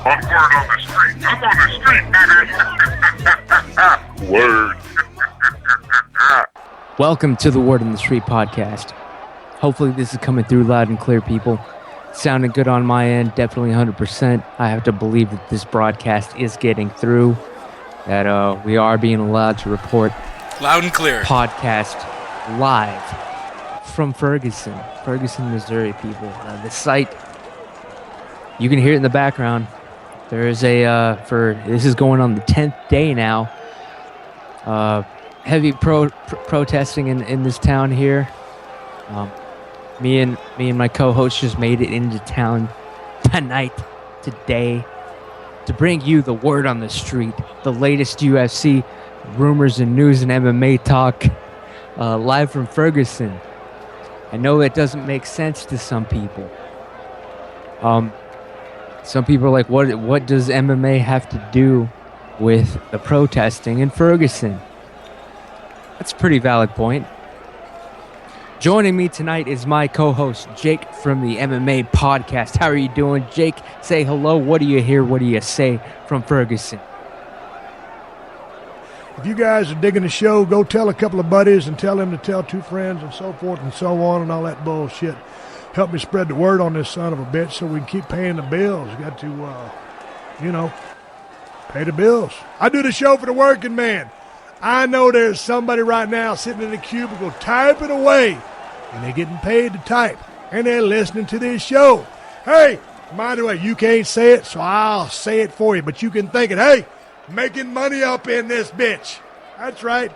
on Word on the Street. I'm on the street, baby. Word. Welcome to the Word on the Street podcast. Hopefully this is coming through loud and clear, people. Sounding good on my end, definitely 100%. I have to believe that this broadcast is getting through, that we are being allowed to report loud and clear podcast live from Ferguson, Missouri, people. The site, you can hear it in the background. There is this is going on the 10th day now. Heavy protesting in this town here. Me and my co-host just made it into town today, to bring you the word on the street, the latest UFC rumors and news and MMA talk, live from Ferguson. I know that doesn't make sense to some people. Some people are like, what does MMA have to do with the protesting in Ferguson? That's a pretty valid point. Joining me tonight is my co-host, Jake, from the MMA podcast. How are you doing, Jake? Say hello. What do you hear? What do you say from Ferguson? If you guys are digging the show, go tell a couple of buddies and tell them to tell two friends and so forth and so on and all that bullshit. Help me spread the word on this son of a bitch so we can keep paying the bills. We got to, pay the bills. I do the show for the working man. I know there's somebody right now sitting in a cubicle typing away, and they're getting paid to type, and they're listening to this show. Hey, by the way, you can't say it, so I'll say it for you, but you can think it. Hey, making money up in this bitch. That's right,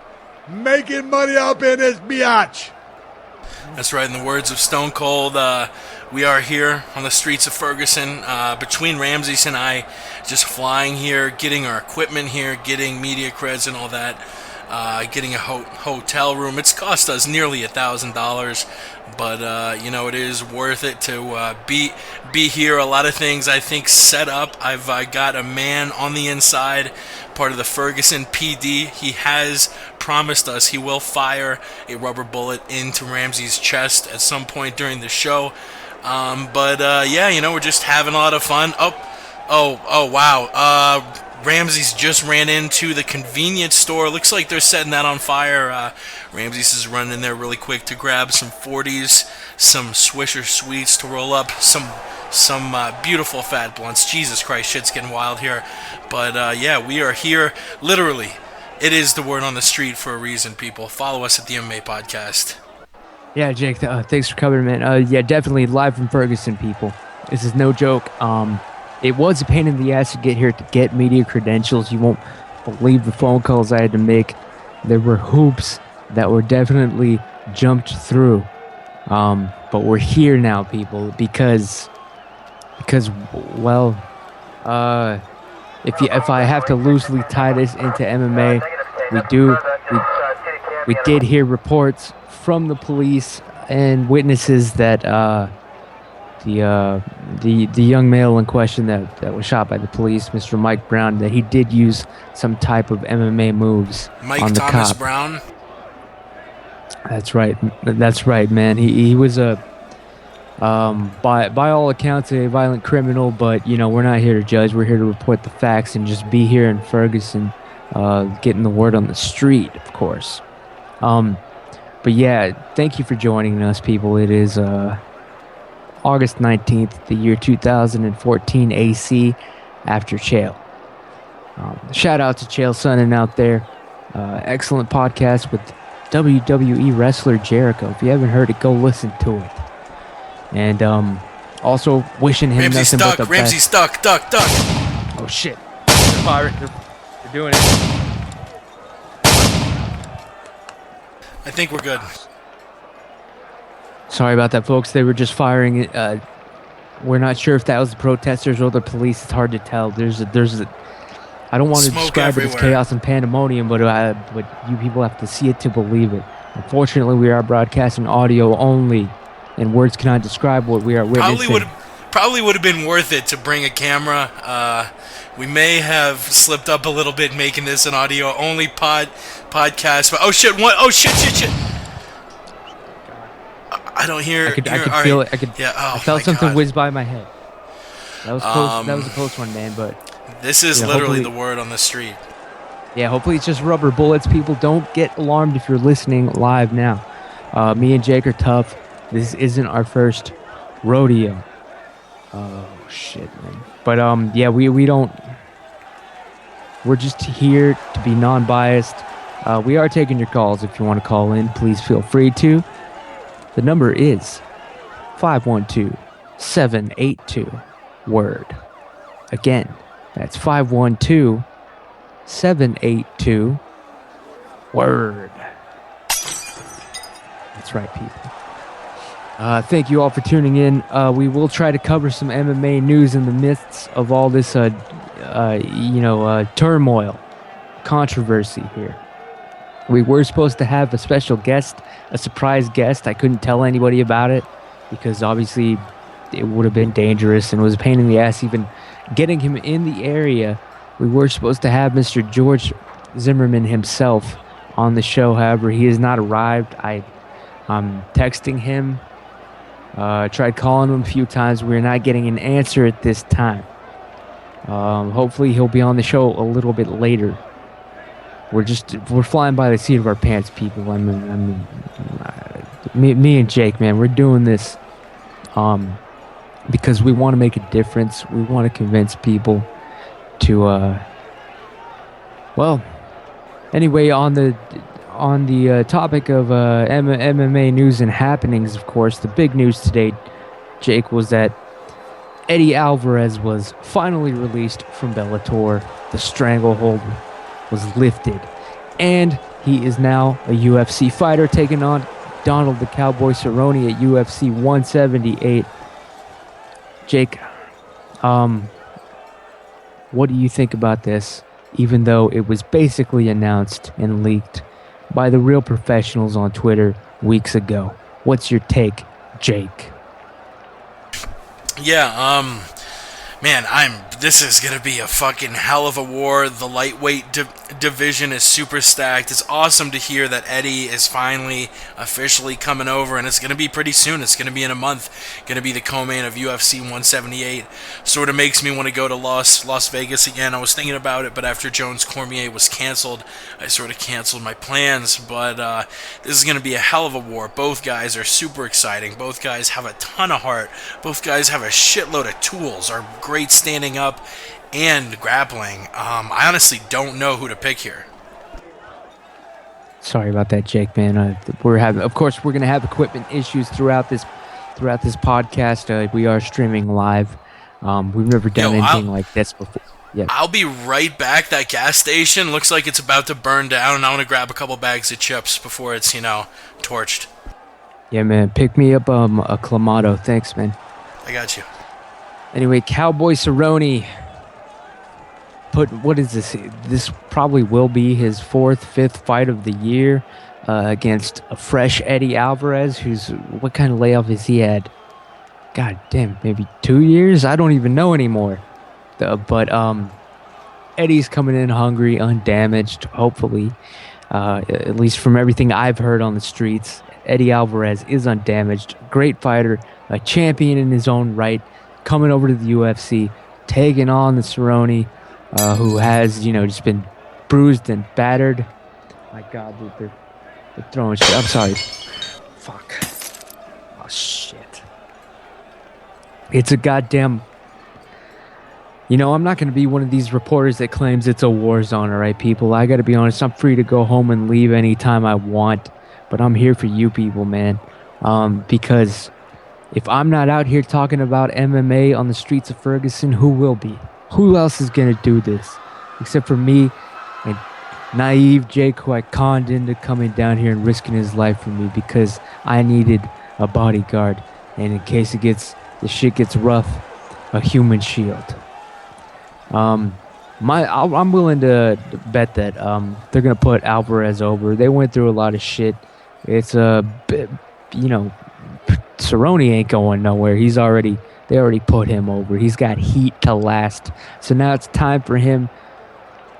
making money up in this biatch. That's right. In the words of Stone Cold, we are here on the streets of Ferguson, between Ramses and I, just flying here, getting our equipment here, getting media creds and all that, getting a hotel room. It's cost us nearly $1,000, but it is worth it to be here. A lot of things I think set up. I've got a man on the inside, part of the Ferguson PD. He has promised us he will fire a rubber bullet into Ramses' chest at some point during the show. We're just having a lot of fun. Wow. Ramses just ran into the convenience store. Looks like they're setting that on fire. Ramses is running in there really quick to grab some 40s, some Swisher Sweets to roll up, some beautiful fat blunts. Jesus Christ, shit's getting wild here. But we are here. Literally, it is the word on the street for a reason, people. Follow us at the MMA podcast. Yeah, Jake, thanks for coming, man. Definitely live from Ferguson, people. This is no joke. It was a pain in the ass to get here to get media credentials. You won't believe the phone calls I had to make. There were hoops that were definitely jumped through. But we're here now, people, because if I have to loosely tie this into MMA, we did hear reports from the police and witnesses that the young male in question that was shot by the police, Mr. Mike Brown, that he did use some type of MMA moves on the Thomas cop. Brown. That's right, man. He was by all accounts a violent criminal, but we're not here to judge. We're here to report the facts and just be here in Ferguson, getting the word on the street, of course. But yeah, thank you for joining us, people. It is August 19th, the year 2014 AC, after Chael. Shout out to Chael Sonnen out there. Excellent podcast with WWE wrestler Jericho. If you haven't heard it, go listen to it. And also wishing him Ramsey nothing stuck. but the Ramsey best. stuck. Duck. Oh shit! They're doing it. I think we're good. Sorry about that, folks. They were just firing. We're not sure if that was the protesters or the police. It's hard to tell. There's a. I don't want to Smoke describe it as everywhere. chaos and pandemonium, but you people have to see it to believe it. Unfortunately, we are broadcasting audio only, and words cannot describe what we are witnessing. Probably would have been worth it to bring a camera. We may have slipped up a little bit making this an audio only podcast. But shit! I don't hear. I could feel it. I felt something whiz by my head. That was close. That was a close one, man. But This is Yeah, literally hopefully- the word on the street. yeah, hopefully it's just rubber bullets. People, don't get alarmed if you're listening live now. Me and Jake are tough. This isn't our first rodeo. Oh shit, man. But yeah, we don't. We're just here to be non-biased. We are taking your calls. If you want to call in, please feel free to. The number is 512-782-WORD. Again, that's 512-782-WORD. That's right, people. Thank you all for tuning in. We will try to cover some MMA news in the midst of all this, turmoil, controversy here. We were supposed to have a special guest, a surprise guest. I couldn't tell anybody about it because obviously it would have been dangerous and was a pain in the ass even getting him in the area. We were supposed to have Mr. George Zimmerman himself on the show. However, he has not arrived. I'm texting him. Tried calling him a few times. We're not getting an answer at this time. Hopefully he'll be on the show a little bit later. We're flying by the seat of our pants, people. Me and Jake, man, we're doing this because we want to make a difference. We want to convince people to anyway, on the topic of MMA news and happenings, of course, the big news today, Jake, was that Eddie Alvarez was finally released from Bellator. The stranglehold was lifted, and he is now a UFC fighter, taking on Donald the Cowboy Cerrone at UFC 178. Jake, what do you think about this, even though it was basically announced and leaked by the real professionals on Twitter weeks ago? What's your take, Jake? Yeah, man, this is going to be a fucking hell of a war. The lightweight division is super stacked. It's awesome to hear that Eddie is finally officially coming over, and it's going to be pretty soon. It's going to be in a month. Going to be the co-main of UFC 178. Sort of makes me want to go to Las Vegas again. I was thinking about it, but after Jones Cormier was canceled, I sort of canceled my plans. But this is going to be a hell of a war. Both guys are super exciting. Both guys have a ton of heart. Both guys have a shitload of tools, are great standing up and grappling. I honestly don't know who to pick here. Sorry about that, Jake, man. We're going to have equipment issues throughout this podcast. We are streaming live. We've never done anything like this before. Yeah. I'll be right back. That gas station looks like it's about to burn down, and I want to grab a couple bags of chips before it's, torched. Yeah, man. Pick me up a Clamato. Thanks, man. I got you. Anyway, Cowboy Cerrone what is this? This probably will be his 4th, 5th fight of the year against a fresh Eddie Alvarez, what kind of layoff has he had? God damn, maybe 2 years? I don't even know anymore. But Eddie's coming in hungry, undamaged, hopefully. At least from everything I've heard on the streets, Eddie Alvarez is undamaged. Great fighter, a champion in his own right, coming over to the UFC, taking on the Cerrone, who has, just been bruised and battered. My God, dude, they're throwing shit. I'm sorry. Fuck. Oh, shit. It's a goddamn... I'm not going to be one of these reporters that claims it's a war zone, all right, people? I got to be honest. I'm free to go home and leave anytime I want, but I'm here for you people, man. Because if I'm not out here talking about MMA on the streets of Ferguson, who will be? Who else is going to do this? Except for me and naive Jake, who I conned into coming down here and risking his life for me because I needed a bodyguard. And in case the shit gets rough, a human shield. I'm willing to bet that they're going to put Alvarez over. They went through a lot of shit. It's Cerrone ain't going nowhere. They already put him over. He's got heat to last. So now it's time for him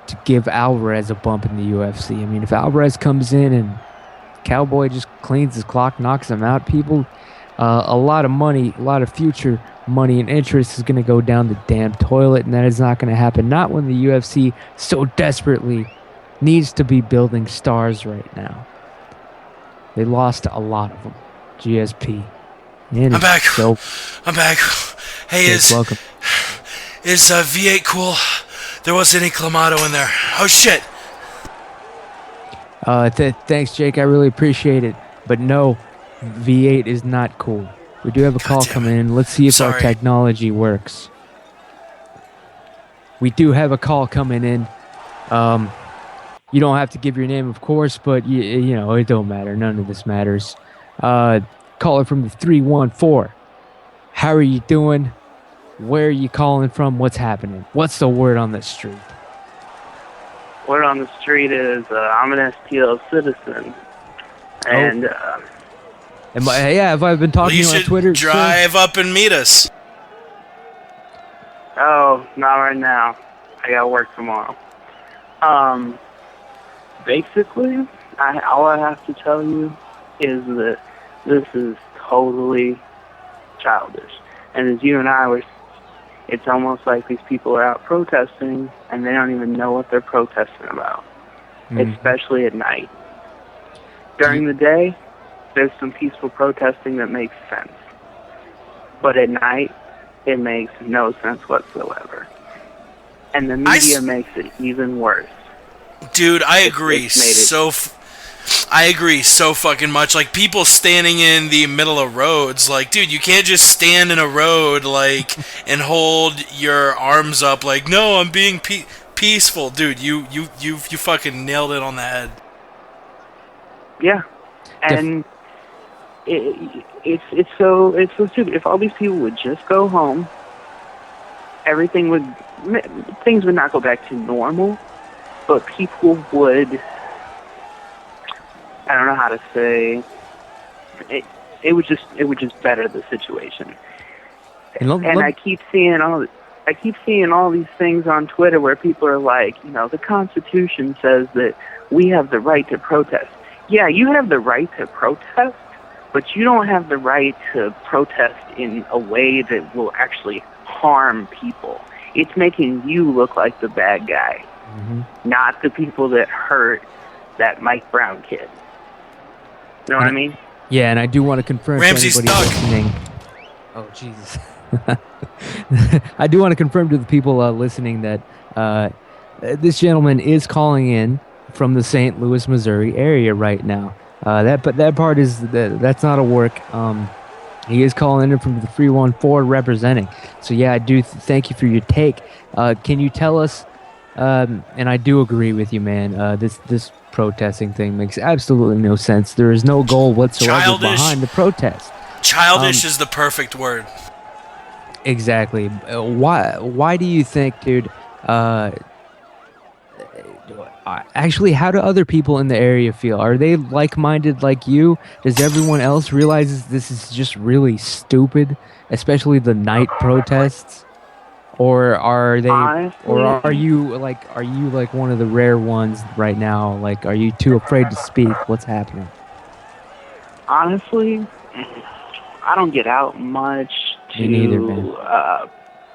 to give Alvarez a bump in the UFC. I mean, if Alvarez comes in and Cowboy just cleans his clock, knocks him out, people, a lot of money, a lot of future money and interest is going to go down the damn toilet, and that is not going to happen. Not when the UFC so desperately needs to be building stars right now. They lost a lot of them. GSP. Man, I'm back. So, I'm back. Hey, welcome. is V8 cool? There wasn't any Clamato in there. Oh shit. Thanks, Jake. I really appreciate it. But no, V8 is not cool. We do have a call coming in. Let's see if our technology works. We do have a call coming in. You don't have to give your name, of course, but you know, it don't matter. None of this matters. Caller from the 314. How are you doing? Where are you calling from? What's happening? What's the word on the street? Word on the street is I'm an STL citizen. And have I been talking to you on Twitter? Drive up and meet us. Oh, not right now. I got work tomorrow. Basically, all I have to tell you is that this is totally childish. And as you and I were, it's almost like these people are out protesting and they don't even know what they're protesting about, especially at night. During the day, there's some peaceful protesting that makes sense. But at night, it makes no sense whatsoever. And the media makes it even worse. Dude, I agree I agree so fucking much. Like, people standing in the middle of roads, like, dude, you can't just stand in a road, like, and hold your arms up, like, no, I'm being peaceful. Dude, you fucking nailed it on the head. Yeah, and it's so stupid. If all these people would just go home, things would not go back to normal, but people would, I don't know how to say, it would just better the situation. And I keep seeing all these things on Twitter where people are like, you know, the Constitution says that we have the right to protest. Yeah, you have the right to protest, but you don't have the right to protest in a way that will actually harm people. It's making you look like the bad guy, not the people that hurt that Mike Brown kid. You know what I mean? Yeah, and I do want to confirm Ramsey's to anybody listening. Oh, Jesus. I do want to confirm to the people listening that this gentleman is calling in from the St. Louis, Missouri area right now. That part is that's not a work. He is calling in from the 314 representing. So yeah, I do thank you for your take. Can you tell us? And I do agree with you, man. This protesting thing makes absolutely no sense. There is no goal whatsoever behind the protest. Childish is the perfect word. Exactly. Why do you think, dude? Actually, how do other people in the area feel? Are they like-minded like you? Does everyone else realize this is just really stupid, especially the night protests? Or are they? Honestly, or are you like one of the rare ones right now? Like, are you too afraid to speak? What's happening? Honestly, I don't get out much to. Me neither, man.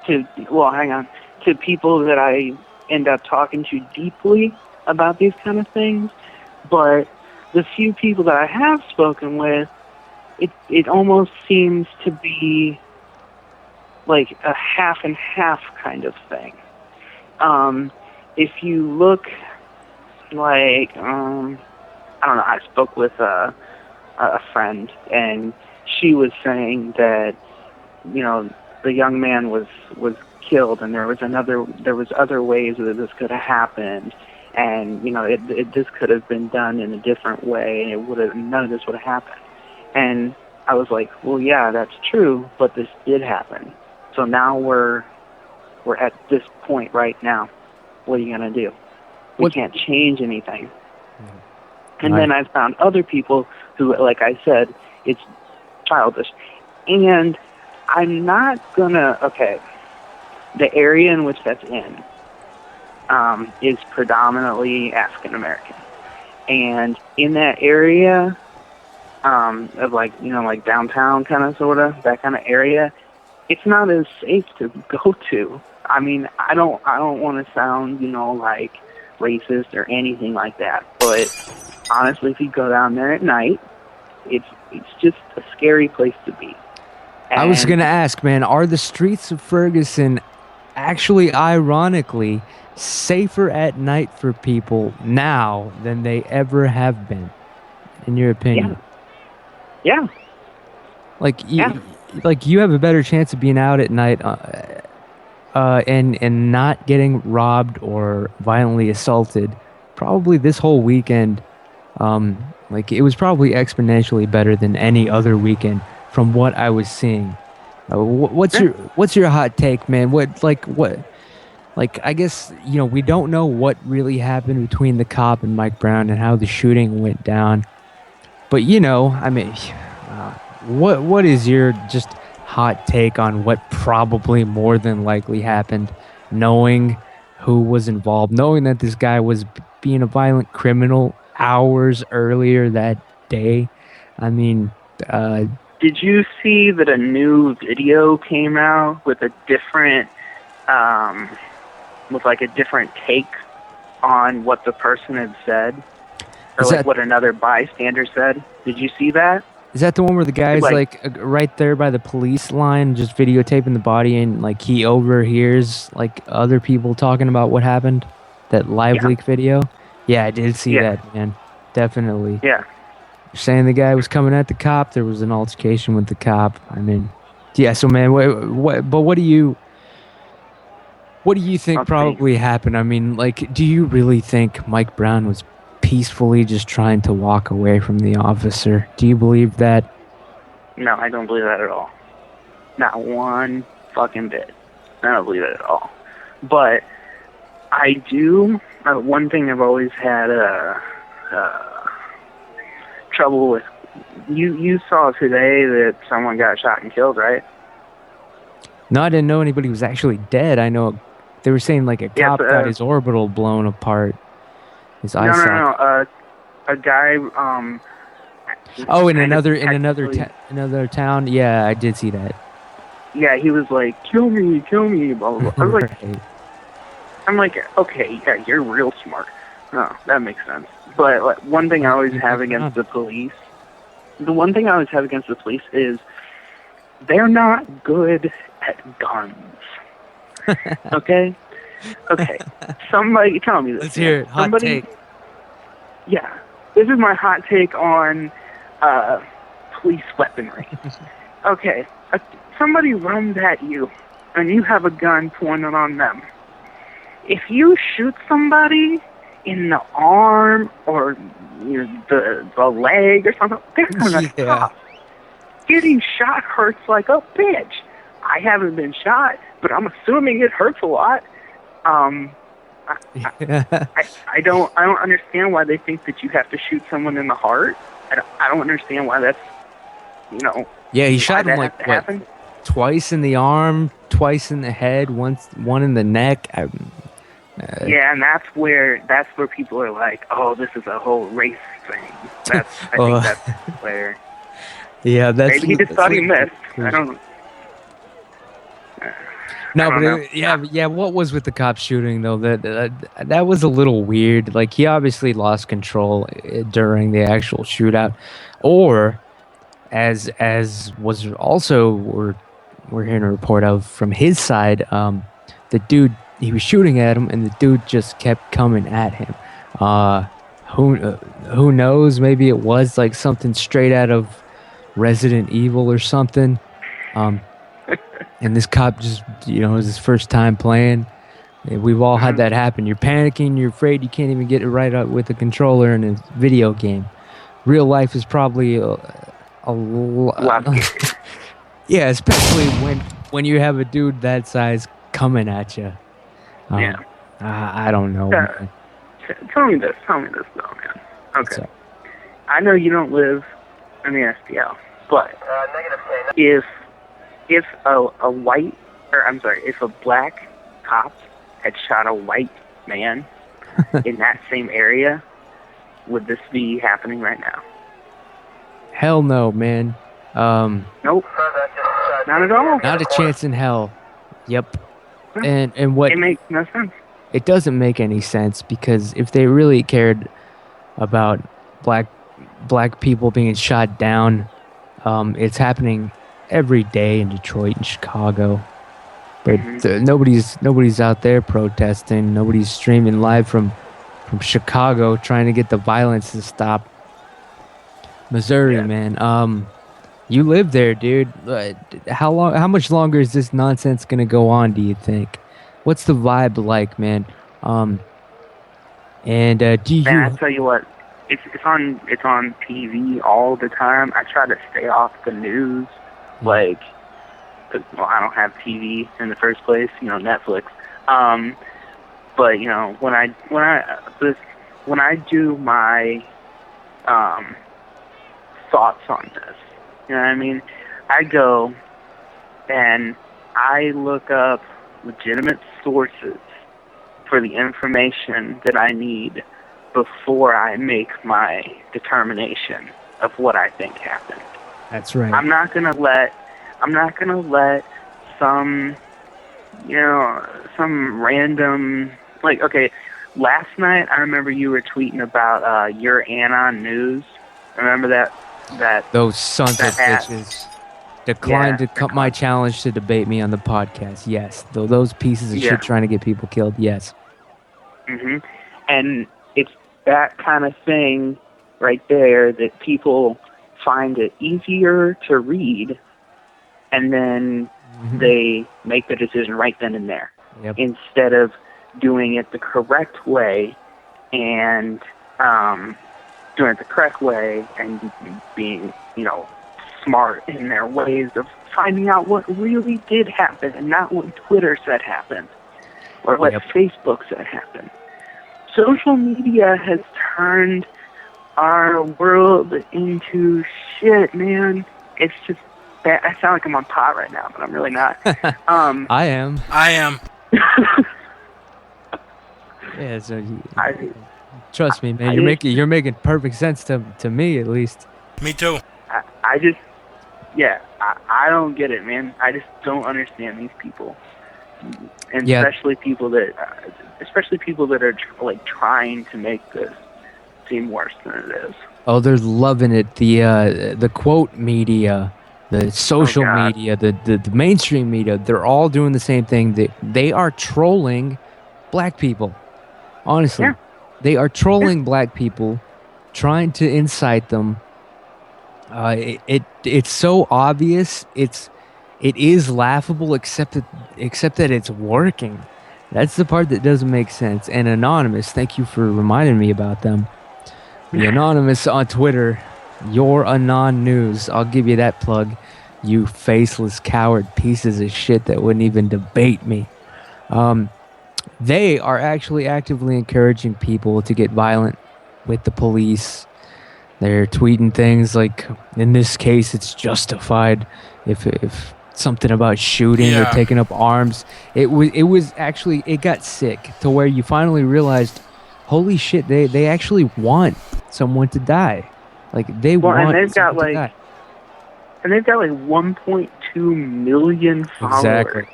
To people that I end up talking to deeply about these kind of things, but the few people that I have spoken with, it almost seems to be like a half and half kind of thing. If you look like, I don't know, I spoke with a friend, and she was saying that, you know, the young man was killed, and there was other ways that this could have happened, and, you know, this could have been done in a different way, and none of this would have happened. And I was like, well, yeah, that's true, but this did happen. So now we're at this point right now. What are you gonna do? We can't change anything. And then I found other people who, like I said, it's childish. And I'm not gonna, the area in which that's in is predominantly African American. And in that area of, like, you know, like downtown kind of, sort of, that kind of area, it's not as safe to go to. I mean, I don't want to sound, like racist or anything like that, but honestly, if you go down there at night, it's just a scary place to be. I was And gonna ask, man, are the streets of Ferguson actually, ironically, safer at night for people now than they ever have been, in your opinion? yeah, Like yeah. you have a better chance of being out at night, and not getting robbed or violently assaulted. Probably this whole weekend, like it was probably exponentially better than any other weekend from what I was seeing. What's your hot take, man? Like, I guess, we don't know what really happened between the cop and Mike Brown and how the shooting went down. But, I mean, what is your just hot take on what probably more than likely happened, knowing who was involved, knowing that this guy was being a violent criminal hours earlier that day? I mean, Did you see that a new video came out with a different, with like a different take on what the person had said, or Is like that- what another bystander said? Did you see that? is that the one where the guy's Like- right there by the police line, just videotaping the body, and like he overhears like other people talking about what happened? That live Yeah. leak video? Yeah, I did see Yeah. that, man. Definitely. Yeah. Saying the guy was coming at the cop, there was an altercation with the cop. I mean, yeah. So, man, what do you think Let's see. probably happened? I mean, like, do you really think Mike Brown was peacefully just trying to walk away from the officer? Do you believe that? No, I don't believe that at all. Not one fucking bit. I don't believe it at all. But I do. One thing I've always had trouble with. You saw today that someone got shot and killed, right? No, I didn't know anybody was actually dead. I know they were saying like a Yeah, cop but, got his orbital blown apart. His eye No. socket. A guy. Oh, in kind of another technically- another town. Yeah, I did see that. Yeah, he was like, "Kill me, blah blah blah." I was like, Right. I'm like, okay, yeah, you're real smart. Oh, that makes sense. But like, one thing I always have against the police, is they're not good at guns. Okay? Okay. Somebody tell me this. Let's hear it. Hot Somebody, take. Yeah. This is my hot take on police weaponry. Okay. Somebody runs at you, and you have a gun pointed on them. If you shoot somebody in the arm or the leg or something, they're gonna Yeah. stop. Getting shot hurts like a bitch. I haven't been shot, but I'm assuming it hurts a lot. I don't understand why they think that you have to shoot someone in the heart. I don't understand why that's Yeah, he why shot him that like has to what, happen. twice in the arm, twice in the head, one in the neck. Yeah, and that's where people are like, oh, this is a whole race thing. I think that's where Yeah, that's maybe he just thought he missed. I don't know. No, I don't know. yeah. What was with the cop shooting though? That was a little weird. Like he obviously lost control during the actual shootout, or as was also we're hearing a report of from his side. The dude, he was shooting at him, and the dude just kept coming at him. Who knows? Maybe it was like something straight out of Resident Evil or something. And this cop just, it was his first time playing. We've all had that happen. You're panicking. You're afraid you can't even get it right up with a controller in a video game. Real life is probably a lot. Yeah, especially when you have a dude that size coming at you. Yeah. I don't know. Yeah. Man. Tell me this though, man. Okay. So, I know you don't live in the SPL, but if a white, or I'm sorry, if a black cop had shot a white man in that same area, would this be happening right now? hell no, man. Nope. Not at all. Not a chance in hell. Yep. And what It makes no sense. it doesn't make any sense, because if they really cared about black people being shot down, it's happening every day in Detroit and Chicago. But nobody's out there protesting. Nobody's streaming live from Chicago trying to get the violence to stop. Missouri, man. You live there, dude. How much longer is this nonsense gonna go on, do you think? What's the vibe like, man? Do you? Man, I tell you what, it's on TV all the time. I try to stay off the news, like, 'cause, well, I don't have TV in the first place, Netflix. But when I do my thoughts on this, you know what I mean? I go and I look up legitimate sources for the information that I need before I make my determination of what I think happened. That's right. I'm not gonna let some random, like, okay, last night I remember you were tweeting about your Anon News. Remember that Those sons of that bitches declined to cut my challenge to debate me on the podcast. Yes, those pieces of shit trying to get people killed. Yes. And it's that kind of thing right there that people find it easier to read, and then they make the decision right then and there, instead of doing it the correct way and being, smart in their ways of finding out what really did happen and not what Twitter said happened or what Facebook said happened. Social media has turned our world into shit, man. It's just bad. I sound like I'm on pot right now, but I'm really not. I am. Yeah, so trust me, man. You're making perfect sense to me, at least. Me too. I don't get it, man. I just don't understand these people, and especially people that are like trying to make this seem worse than it is. Oh, they're loving it. The quote media, the social media, the mainstream media, they're all doing the same thing. They are trolling black people. Honestly, they are trolling black people, trying to incite them. It's so obvious. It is laughable, except that it's working. That's the part that doesn't make sense. And Anonymous, thank you for reminding me about them. The Anonymous on Twitter, your Anon News. I'll give you that plug. You faceless coward pieces of shit that wouldn't even debate me. They are actually actively encouraging people to get violent with the police. They're tweeting things like, in this case, it's justified if something about shooting or taking up arms. It was actually, it got sick to where you finally realized, holy shit, they actually want someone to die. Like, they want someone to die. And they've got like 1.2 million followers. Exactly.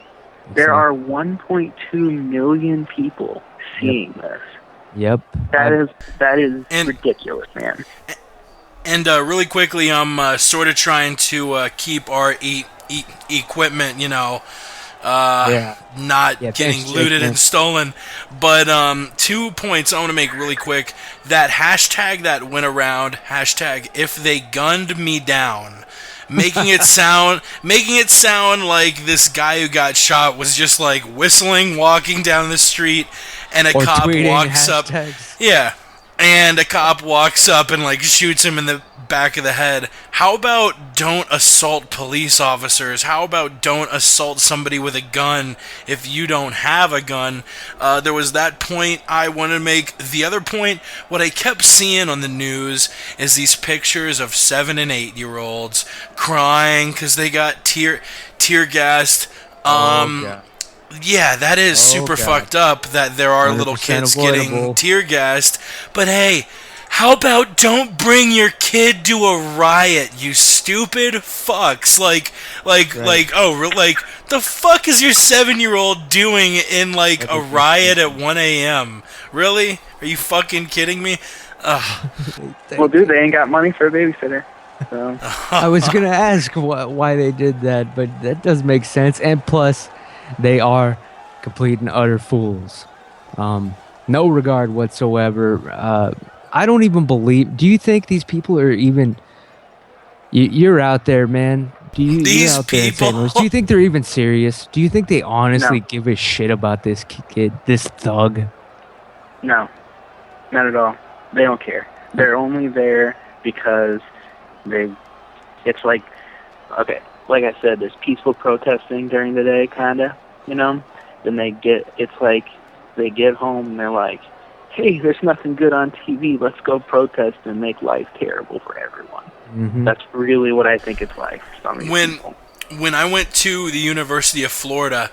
There are 1.2 million people seeing this. Yep. That is ridiculous, man. And really quickly, I'm sort of trying to keep our equipment, not getting looted and stolen. But 2 points I want to make really quick. That hashtag that went around, hashtag if they gunned me down, making it sound like this guy who got shot was just like whistling, walking down the street, and a cop walks up. Yeah. And a cop walks up and like shoots him in the back of the head. How about don't assault police officers? How about don't assault somebody with a gun if you don't have a gun? There was that point I want to make. The other point, what I kept seeing on the news is these pictures of 7 and 8 year olds crying because they got tear gassed. Yeah, that is super fucked up that there are little kids getting tear gassed. But hey, How about don't bring your kid to a riot, you stupid fucks? Like, the fuck is your 7-year-old doing in, like, a riot at 1 a.m.? Really? Are you fucking kidding me? Well, dude, they ain't got money for a babysitter. So. I was gonna ask why they did that, but that does make sense. And plus, they are complete and utter fools. No regard whatsoever. I don't even believe. Do you think these people are even? You're out there, man. You're out there in St. Louis. Do you think they're even serious? Do you think they honestly give a shit about this kid, this thug? No, not at all. They don't care. They're only there because it's like, okay, like I said, there's peaceful protesting during the day, kind of, you know? Then they get home and they're like, hey, there's nothing good on TV. Let's go protest and make life terrible for everyone. Mm-hmm. That's really what I think it's like for some of these people. When I went to the University of Florida,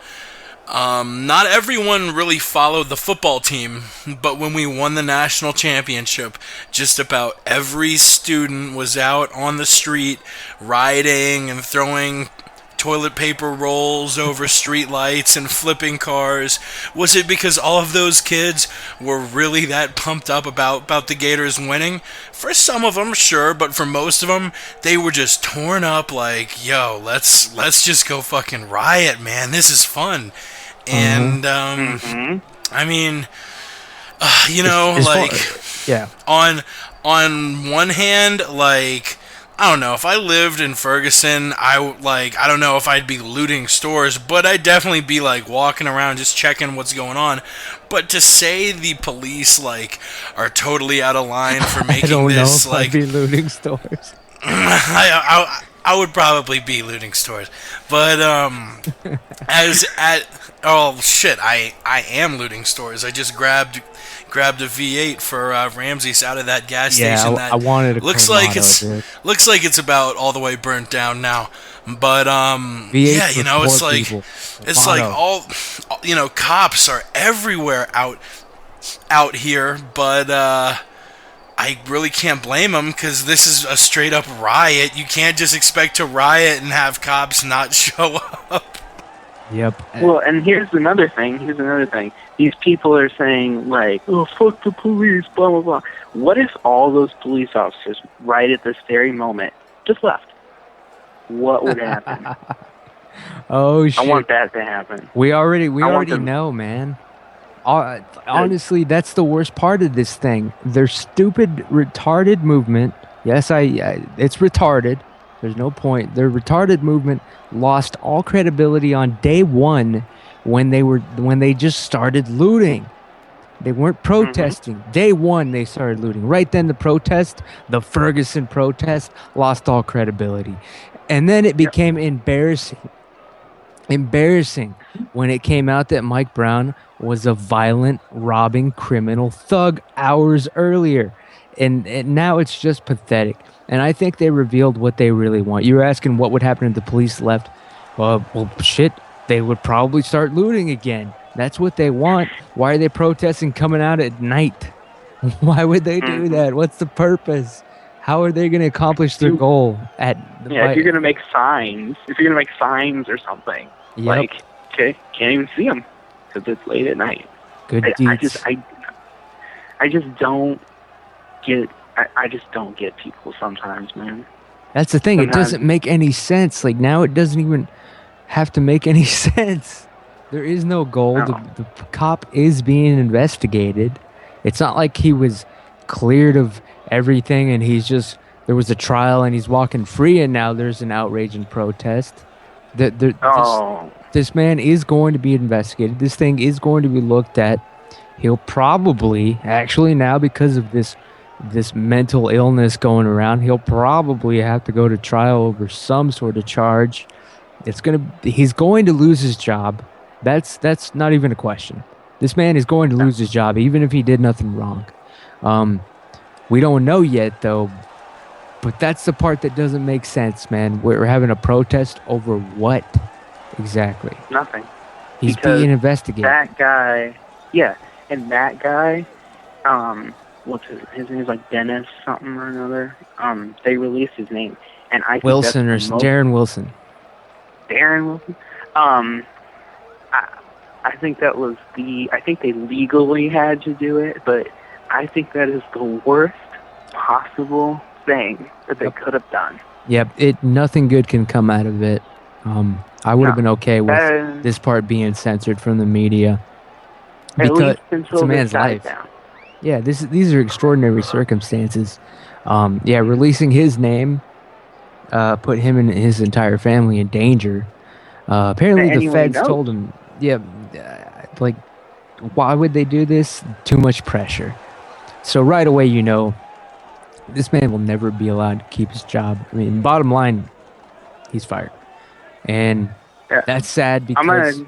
not everyone really followed the football team, but when we won the national championship, just about every student was out on the street rioting and throwing toilet paper rolls over street lights and flipping cars. Was it because all of those kids were really that pumped up about the Gators winning? For some of them, sure, but for most of them, they were just torn up like, yo, let's just go fucking riot, man. This is fun. And, I mean, you know, it's like, yeah. On one hand, like, I don't know, if I lived in Ferguson, I don't know if I'd be looting stores, but I'd definitely be, like, walking around just checking what's going on. But to say the police, like, are totally out of line for making I don't this, know if like... I'd be looting stores. I would probably be looting stores. But, oh, shit, I am looting stores. I just grabbed a V8 for Ramsey's out of that gas station. I wanted a looks Cornado, like it's dude. looks like it's about all the way burnt down now. But V8 yeah, you know, it's for like people. it's like all you know, cops are everywhere out here. But I really can't blame them because this is a straight up riot. You can't just expect to riot and have cops not show up. Yep. Well, and here's another thing. These people are saying, like, oh, fuck the police, blah, blah, blah. What if all those police officers, right at this very moment, just left? What would happen? Oh, shit. I want that to happen. We already know, man. Honestly, that's the worst part of this thing. Their stupid, retarded movement. Yes, it's retarded. There's no point. Their retarded movement lost all credibility on day one when they just started looting. They weren't protesting. Mm-hmm. Day one, they started looting. Right then, the Ferguson protest, lost all credibility. And then it became embarrassing when it came out that Mike Brown was a violent, robbing, criminal thug hours earlier. And now it's just pathetic. And I think they revealed what they really want. You were asking what would happen if the police left. Well, shit, they would probably start looting again. That's what they want. Why are they protesting coming out at night? Why would they do that? What's the purpose? How are they going to accomplish their goal at the if you're going to make signs, or something, like, okay, can't even see them because it's late at night. Good deeds. I just don't get. I just don't get people sometimes, man. That's the thing. Sometimes. It doesn't make any sense. Like, now it doesn't even have to make any sense. There is no goal. No. The cop is being investigated. It's not like he was cleared of everything and there was a trial and he's walking free and now there's an outrage and protest. This man is going to be investigated. This thing is going to be looked at. He'll probably, actually now because of this mental illness going around, he'll probably have to go to trial over some sort of charge. He's going to lose his job. That's not even a question. This man is going to lose his job even if he did nothing wrong. We don't know yet though, but that's the part that doesn't make sense, man. We're having a protest over what exactly? Nothing. He's being investigated. That guy, and that guy, his name's like Dennis something or another. They released his name, and I think Wilson or that's the most, Darren Wilson. Darren Wilson. I think that was I think they legally had to do it, but I think that is the worst possible thing that they could have done. Yep, nothing good can come out of it. I would have been okay with this part being censored from the media. At Because least it's until a man's this dies life. down. Yeah, these are extraordinary circumstances. Releasing his name put him and his entire family in danger. Apparently, the Anyone feds knows. told him, why would they do this? Too much pressure. So right away, this man will never be allowed to keep his job. I mean, bottom line, he's fired. And that's sad because...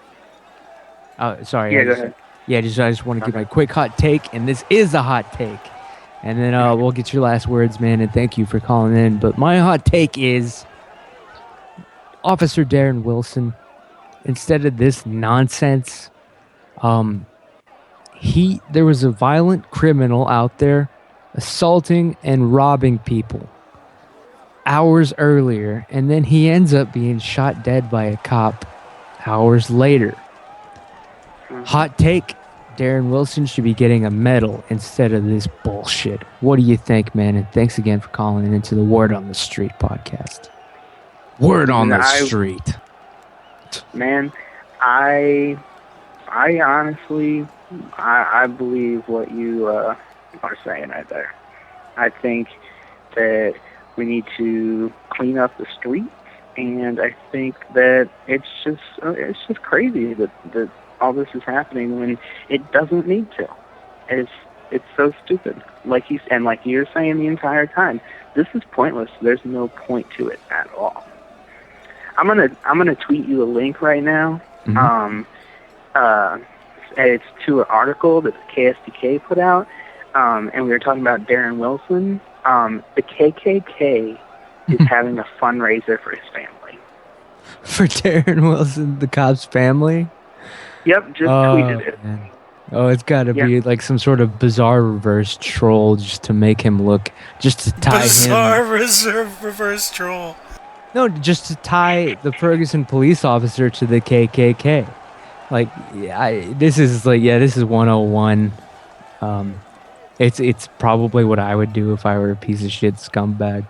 sorry. Yeah, go ahead. I just want to give my quick hot take, and this is a hot take. And then we'll get your last words, man, and thank you for calling in. But my hot take is Officer Darren Wilson, instead of this nonsense, there was a violent criminal out there assaulting and robbing people hours earlier, and then he ends up being shot dead by a cop hours later. Hot take, Darren Wilson should be getting a medal instead of this bullshit. What do you think, man? And thanks again for calling into the Word on the Street podcast. Word on the Street. Man, I honestly, I believe what you are saying right there. I think that we need to clean up the streets, and I think that it's just crazy that all this is happening when it doesn't need to. It's so stupid. Like you're saying the entire time, this is pointless. There's no point to it at all. I'm gonna tweet you a link right now. Mm-hmm. It's to an article that the KSDK put out, and we were talking about Darren Wilson. The KKK is having a fundraiser for his family. For Darren Wilson, the cop's family? Yep, just tweeted it. Man. Oh, it's got to be like some sort of bizarre reverse troll just to make him look, just to tie Bizarre him. reverse troll. No, just to tie the Ferguson police officer to the KKK. This is 101. It's probably what I would do if I were a piece of shit scumbag.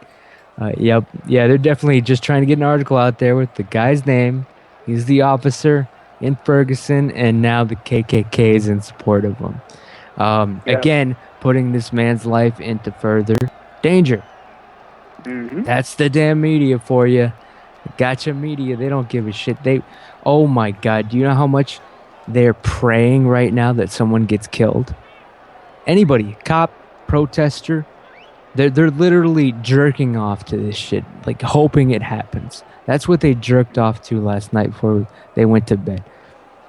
They're definitely just trying to get an article out there with the guy's name. He's the officer in Ferguson, and now the KKK is in support of him. Again, putting this man's life into further danger. Mm-hmm. That's the damn media for you. Gotcha media. They don't give a shit. Oh my God. Do you know how much they're praying right now that someone gets killed? Anybody, cop, protester, they're literally jerking off to this shit, like hoping it happens. That's what they jerked off to last night before they went to bed.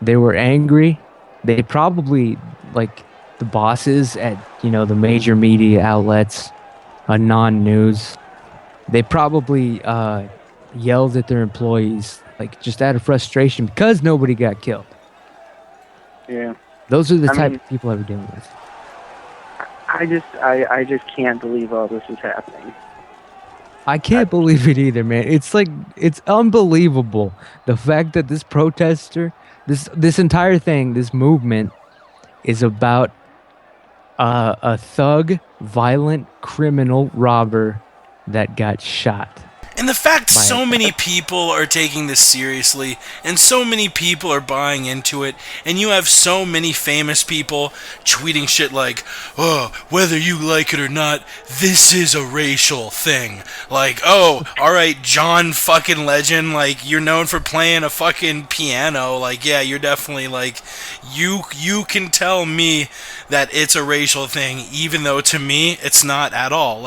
They were angry. They probably, like the bosses at, the major media outlets, non-news, they probably yelled at their employees, just out of frustration because nobody got killed. Yeah. Those are the type of people I we're dealing with. I just can't believe all this is happening. I can't believe it either, man. It's unbelievable. The fact that this protester, this entire thing, this movement is about a thug, violent, criminal robber that got shot. And the fact so many people are taking this seriously, and so many people are buying into it, and you have so many famous people tweeting shit like, oh, whether you like it or not, this is a racial thing. Like, oh, alright, John fucking Legend, you're known for playing a fucking piano, yeah, you're definitely, you can tell me that it's a racial thing, even though to me, it's not at all.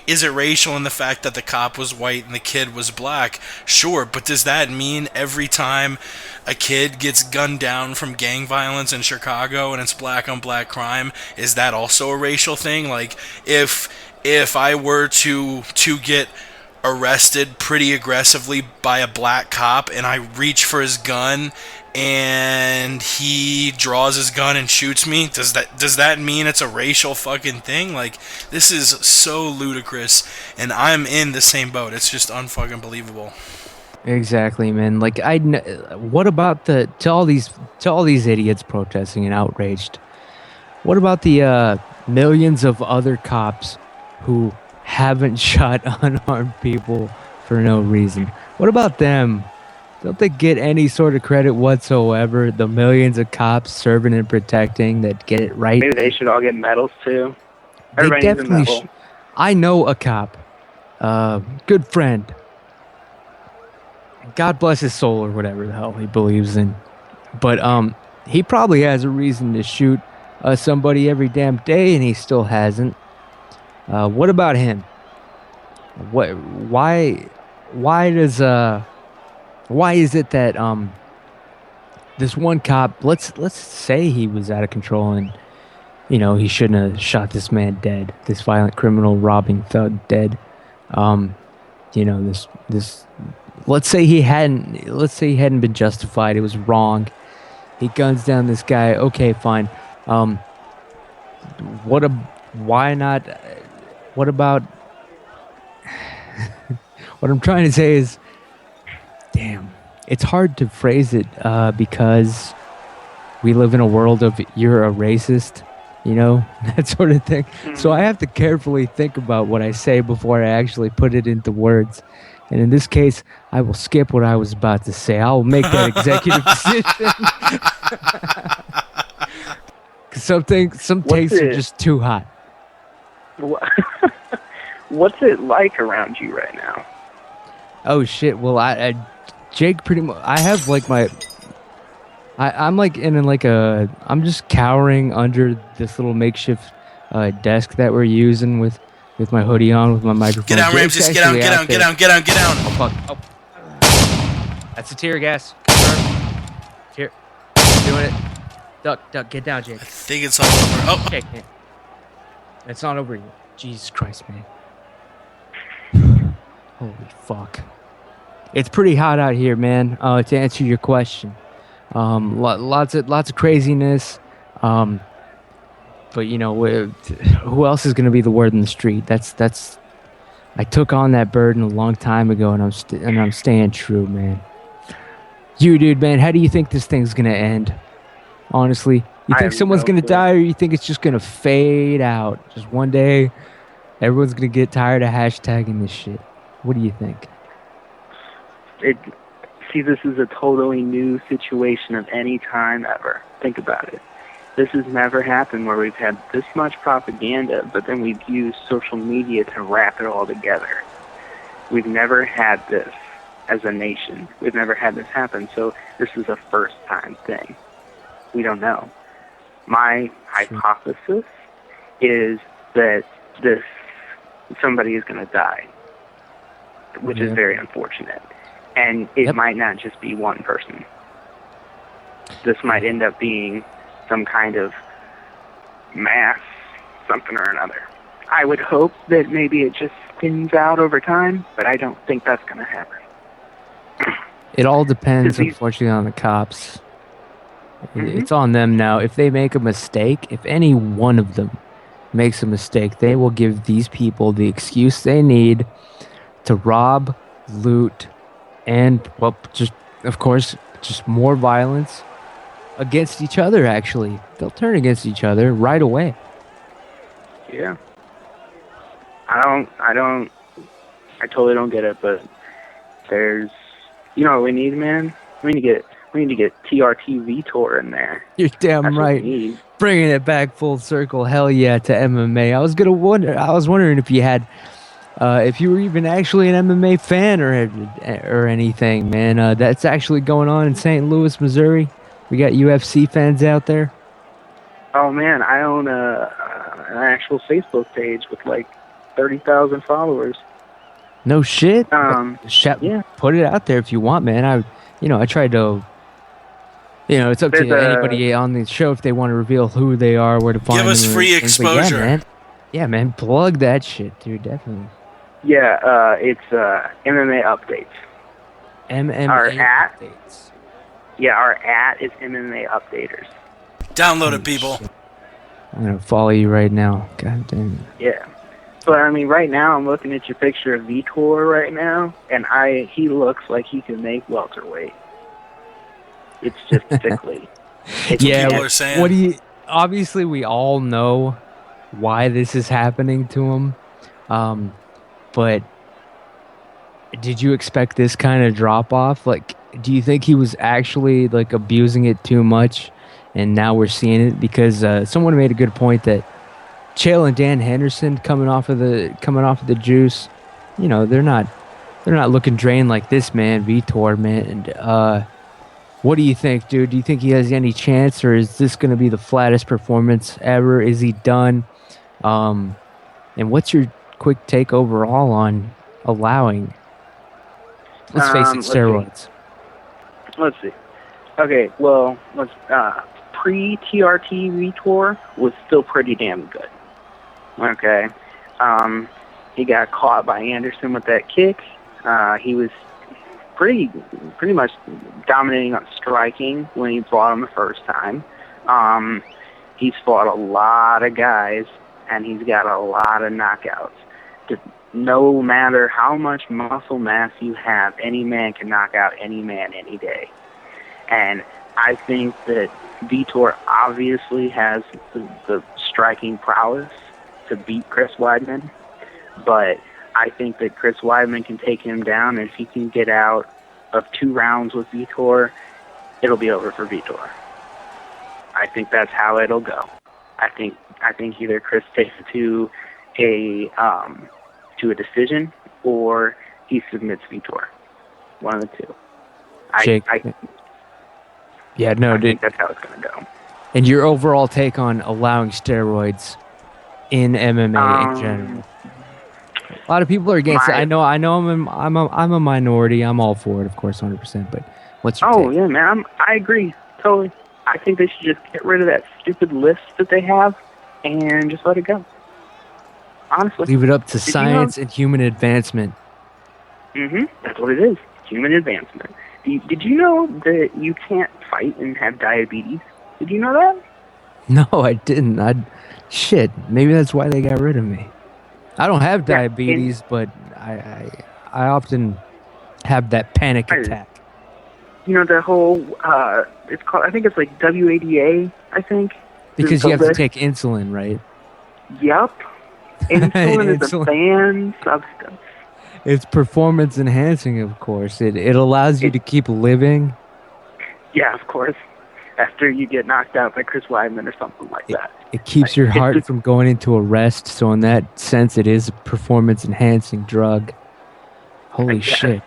Is it racial in the fact that the cop was white and the kid was black? Sure, but does that mean every time a kid gets gunned down from gang violence in Chicago and it's black on black crime, is that also a racial thing? If I were to get arrested pretty aggressively by a black cop, and I reach for his gun, and he draws his gun and shoots me. Does that mean it's a racial fucking thing? Like, this is so ludicrous, and I'm in the same boat. It's just unfucking believable. Exactly, man. Like, what about to all these idiots protesting and outraged? What about the millions of other cops who haven't shot unarmed people for no reason? What about them? Don't they get any sort of credit whatsoever? The millions of cops serving and protecting that get it right. Maybe they should all get medals too. They Everybody needs a definitely. medal. I know a cop, good friend. God bless his soul or whatever the hell he believes in, but he probably has a reason to shoot somebody every damn day, and he still hasn't. What about him? Why is it that this one cop, let's say he was out of control and he shouldn't have shot this man dead, this violent criminal robbing thug dead. This let's say he hadn't been justified. It was wrong. He guns down this guy. Okay, fine. Why not? What about? What I'm trying to say is, damn, it's hard to phrase it because we live in a world of you're a racist, that sort of thing. So I have to carefully think about what I say before I actually put it into words. And in this case, I will skip what I was about to say. I will make that executive decision. Some takes are just too hot. What's it like around you right now? Oh shit! Well, Jake pretty much. I have like I'm like I'm just cowering under this little makeshift desk that we're using with my hoodie on, with my microphone. Get down, Ramses. Get down. Oh fuck! Oh, that's a tear gas. Here, doing it. Duck, get down, Jake. I think it's all over. Oh, Jake, man. It's not over yet. Jesus Christ, man. Holy fuck. It's pretty hot out here, man. To answer your question, lots of craziness. But who else is gonna be the word in the street? That's. I took on that burden a long time ago, and I'm staying true, man. You, dude, man, how do you think this thing's gonna end? Honestly, you think someone's gonna die, or you think it's just gonna fade out? Just one day, everyone's gonna get tired of hashtagging this shit. What do you think? This is a totally new situation of any time ever. Think about it. This has never happened where we've had this much propaganda, but then we've used social media to wrap it all together. We've never had this as a nation. We've never had this happen, so this is a first-time thing. We don't know. My hypothesis is that somebody is going to die, which is very unfortunate. And it might not just be one person. This might end up being some kind of mass something or another. I would hope that maybe it just thins out over time, but I don't think that's going to happen. It all depends, unfortunately, on the cops. It's on them now. If they make a mistake, if any one of them makes a mistake, they will give these people the excuse they need to rob, loot, and, well, just, of course, just more violence against each other, actually. They'll turn against each other right away. Yeah. I totally don't get it, but there's, what we need, man? We need to get TRT Vitor in there. You're damn That's right. Bringing it back full circle. Hell yeah to MMA. I was wondering if you had, if you were even actually an MMA fan or anything, man. That's actually going on in St. Louis, Missouri. We got UFC fans out there. Oh man, I own an actual Facebook page with like 30,000 followers. No shit. Yeah. Put it out there if you want, man. I tried to. It's up to anybody on the show if they want to reveal who they are, where to find them. Give us free exposure. Yeah, man. Plug that shit, dude. Definitely. Yeah, it's MMA updates. MMA Our at- updates. Yeah, our @ is MMA updaters. Download it, people. Shit. I'm gonna follow you right now. God damn. Yeah. But I mean, right now I'm looking at your picture of Vitor right now, and he looks like he can make welterweight. It's just sickly. Yeah. People are saying. What do you? Obviously, we all know why this is happening to him, but did you expect this kind of drop off? Like, do you think he was actually like abusing it too much, and now we're seeing it? Because someone made a good point that Chael and Dan Henderson coming off of the juice, you know, they're not looking drained like this man, Vitor, man. And what do you think, dude? Do you think he has any chance, or is this going to be the flattest performance ever? Is he done? And what's your quick take overall on allowing? Let's face it, steroids. Let's see. Okay, well, pre-TRT Vitor was still pretty damn good. Okay. He got caught by Anderson with that kick. He was pretty much dominating on striking when he fought him the first time. He's fought a lot of guys, and he's got a lot of knockouts. No matter how much muscle mass you have, any man can knock out any man any day. And I think that Vitor obviously has the striking prowess to beat Chris Weidman, but I think that Chris Weidman can take him down, and if he can get out of 2 rounds with Vitor, it'll be over for Vitor. I think that's how it'll go. I think either Chris takes it to a decision, or he submits Vitor. One of the two. Jake. Yeah, no, I dude. think that's how it's going to go. And your overall take on allowing steroids in MMA in general? A lot of people are against it. I know. I'm a minority. I'm all for it, of course, 100%. But what's your take? Yeah, man. I agree totally. I think they should just get rid of that stupid list that they have and just let it go. Honestly, Leave it up to science and human advancement. That's what it is. Human advancement. Did you know that you can't fight and have diabetes? Did you know that? No, I didn't. Shit. Maybe that's why they got rid of me. I don't have diabetes, but I often have that panic attack. You know, the whole, it's called, I think it's like WADA, I think. Because you have to take insulin, right? Yep. Insulin is a banned substance. It's performance enhancing, of course. It allows you to keep living. Yeah, of course. After you get knocked out by Chris Weidman or something like that. It keeps your heart from going into arrest. So in that sense, it is a performance enhancing drug. Holy shit.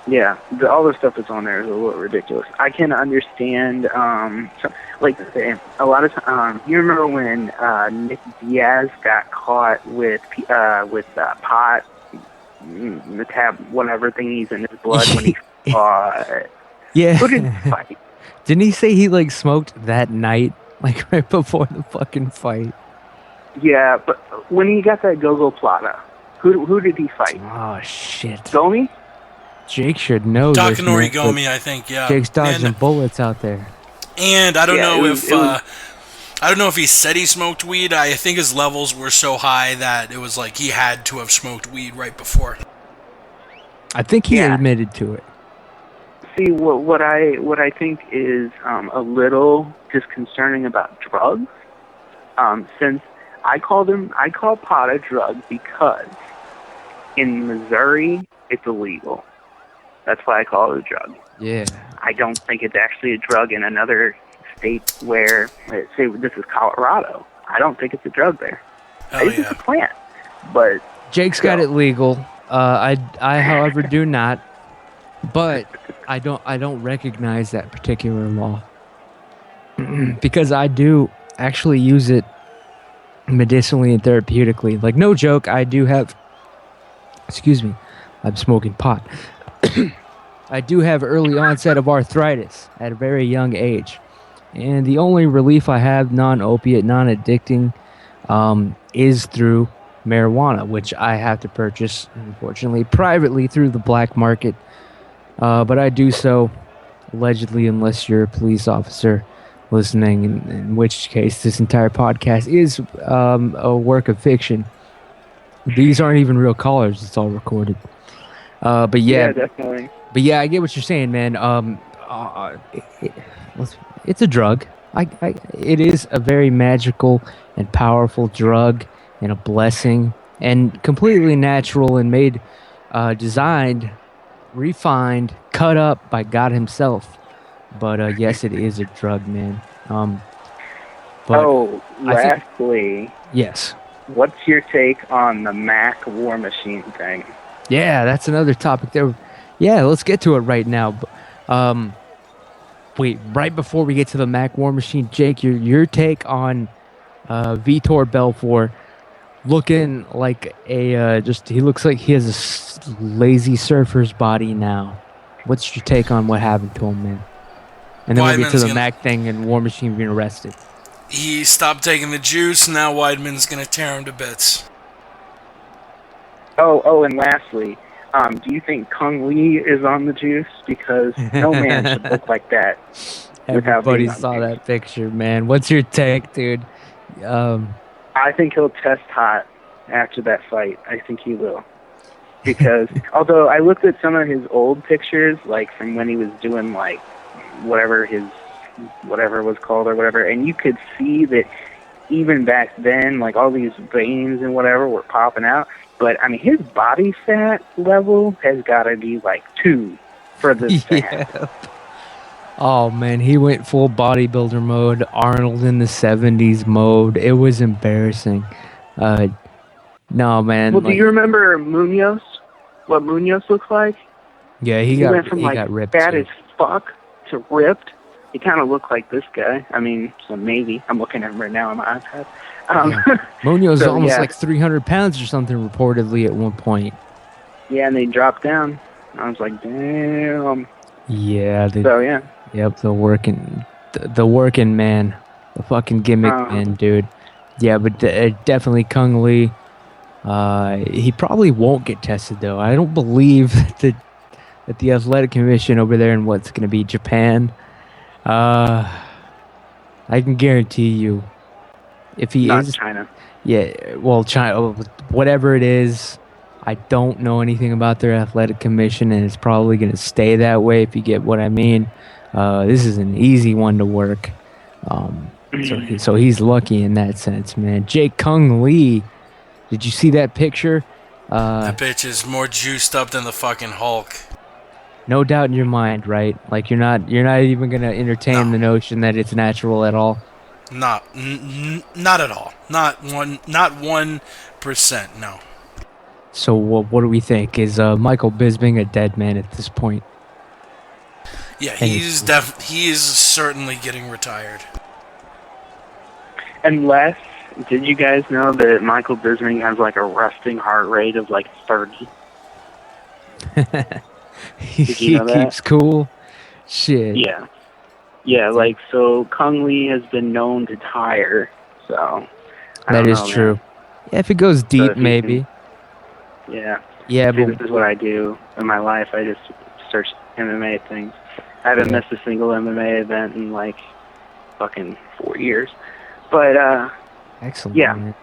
Yeah, all the stuff that's on there is a little ridiculous. I can understand, a lot of times, you remember when Nick Diaz got caught with pot, whatever thingies in his blood when he fought. Yeah. Who did he fight? Didn't he say he fsmoked that night, right before the fucking fight? Yeah, but when he got that Gogo Plata, who did he fight? Oh shit. Gomi? Jake should know this. Takanori Gomi, I think, yeah. Jake's dodging bullets out there. And I don't know I don't know if he said he smoked weed. I think his levels were so high that it was like he had to have smoked weed right before. I think he admitted to it. See, what I think is a little disconcerting about drugs, since I call pot a drug because in Missouri it's illegal. That's why I call it a drug. Yeah. I don't think it's actually a drug in another state where, say, this is Colorado. I don't think it's a drug there. It's a plant. But Jake's got it legal. I however, do not. But I don't recognize that particular law because I do actually use it medicinally and therapeutically. Like, no joke, I do have. Excuse me, I'm smoking pot. I do have early onset of arthritis at a very young age, and the only relief I have, non-opiate, non-addicting, is through marijuana, which I have to purchase, unfortunately, privately through the black market. But I do so allegedly, unless you're a police officer listening, in which case this entire podcast is a work of fiction. These aren't even real callers; it's all recorded. But Yeah, definitely. But yeah, I get what you're saying, man. It's a drug. It is a very magical and powerful drug, and a blessing, and completely natural and made, designed, refined, cut up by God Himself. But yes, it is a drug, man. But lastly, yes. what's your take on the Mac War Machine thing? Yeah, that's another topic there. Yeah, let's get to it right now. Wait, right before we get to the Mac War Machine, Jake, your take on Vitor Belfort looking like he looks like he has a lazy surfer's body now. What's your take on what happened to him, man? And then we'll get to the Mac thing and War Machine being arrested. He stopped taking the juice. Now Weidman's going to tear him to bits. Oh, and lastly, do you think Kung Lee is on the juice? Because no man should look like that. Everybody saw that picture, man. What's your take, dude? I think he'll test hot after that fight. I think he will. Because, although I looked at some of his old pictures, like from when he was doing, like, whatever it was called or whatever, and you could see that even back then, like, all these veins and whatever were popping out. But, I mean, his body fat level has got to be, like, 2 for this fat. Oh, man, he went full bodybuilder mode, Arnold in the 70s mode. It was embarrassing. No, man. Well, do you remember Munoz? What Munoz looks like? Yeah, he went from, got ripped. Fat as fuck to ripped. He kind of looked like this guy. I mean, so maybe. I'm looking at him right now on my iPad. Munoz is almost like 300 pounds or something, reportedly, at one point. Yeah, and they dropped down. I was like, damn. Yeah. Yeah. Yep, the working man. The fucking gimmick man, dude. Yeah, but definitely Kung Lee. He probably won't get tested, though. I don't believe that the athletic commission over there in what's going to be Japan, I can guarantee you, if he Not is China. Yeah, well, China, whatever it is, I don't know anything about their athletic commission, and it's probably going to stay that way, if you get what I mean. This is an easy one to work. So he's lucky in that sense, man. Jake Kung Lee, did you see that picture? That bitch is more juiced up than the fucking Hulk. No doubt in your mind, right? Like you're not even gonna entertain the notion that it's natural at all. Not at all. Not 1%. No. So what do we think? Is Michael Bisping a dead man at this point? Yeah, he is certainly getting retired. Unless, did you guys know that Michael Bisping has like a resting heart rate of like 30? He know that? keeps cool. Shit. Yeah. Yeah, like, so Kung Lee has been known to tire, so. That is true. Man. Yeah, if it goes deep, maybe. Yeah. Yeah, See, but this is what I do in my life. I just search MMA things. I haven't missed a single MMA event in like fucking 4 years. But, excellent. Yeah. Man.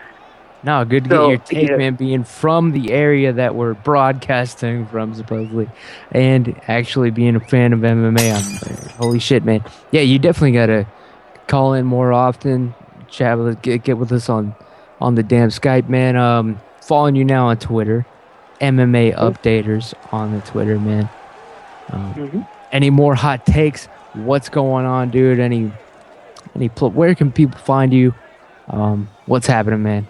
No, good to get your take, man, being from the area that we're broadcasting from, supposedly, and actually being a fan of MMA. Holy shit, man. Yeah, you definitely got to call in more often, chat with us, get with us on the damn Skype, man. Following you now on Twitter, MMA Updaters on the Twitter, man. Any more hot takes? What's going on, dude? Where can people find you? What's happening, man?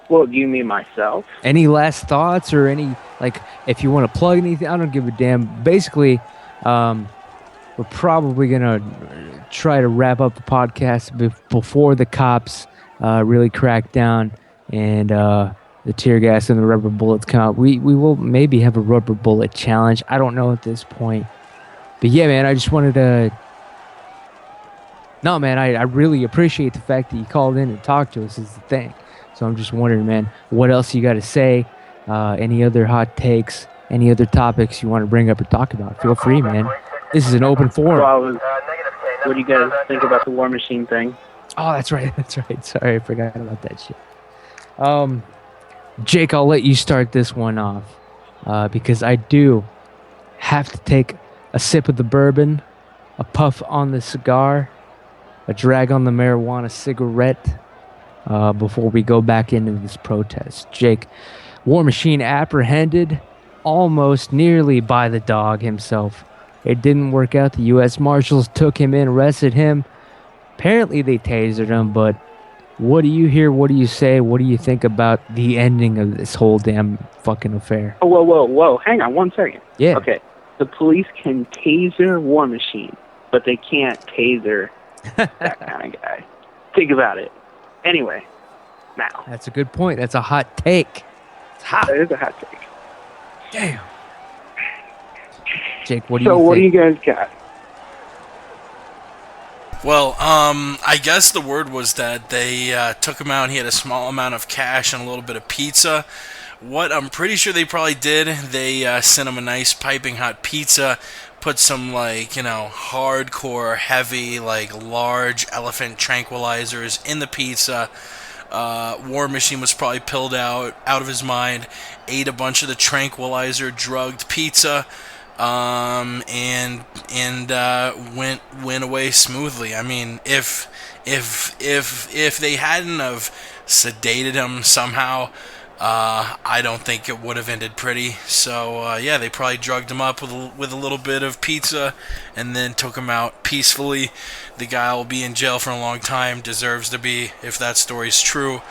Well, do you mean myself? Any last thoughts or any, like, if you want to plug anything, I don't give a damn. Basically, we're probably going to try to wrap up the podcast before the cops really crack down and the tear gas and the rubber bullets come out. We will maybe have a rubber bullet challenge. I don't know at this point. But yeah, man, I just wanted to... No, man, I really appreciate the fact that you called in and talked to us is the thing. So I'm just wondering, man, what else you got to say? Any other hot takes? Any other topics you want to bring up or talk about? Feel free, man. This is an open forum. What do you guys think about the War Machine thing? Oh, that's right. That's right. Sorry, I forgot about that shit. Jake, I'll let you start this one off because I do have to take a sip of the bourbon, a puff on the cigar, a drag on the marijuana cigarette before we go back into this protest. Jake, War Machine apprehended almost nearly by the dog himself. It didn't work out. The U.S. Marshals took him in, arrested him. Apparently they tasered him, but what do you hear? What do you say? What do you think about the ending of this whole damn fucking affair? Oh, whoa. Hang on 1 second. Yeah. Okay. The police can taser War Machine, but they can't taser that kind of guy. Think about it. Anyway, now. That's a good point. That's a hot take. It's hot. That is a hot take. Damn. Jake, what do you think? So what do you guys got? Well, I guess the word was that they took him out. He had a small amount of cash and a little bit of pizza. What I'm pretty sure they probably did, they sent him a nice piping hot pizza, put some, hardcore, heavy, large elephant tranquilizers in the pizza. War Machine was probably pilled out of his mind, ate a bunch of the tranquilizer drugged pizza, and went away smoothly. I mean, if they hadn't have sedated him somehow, I don't think it would have ended pretty. So yeah, they probably drugged him up with a little bit of pizza, and then took him out peacefully. The guy will be in jail for a long time. Deserves to be, if that story's true.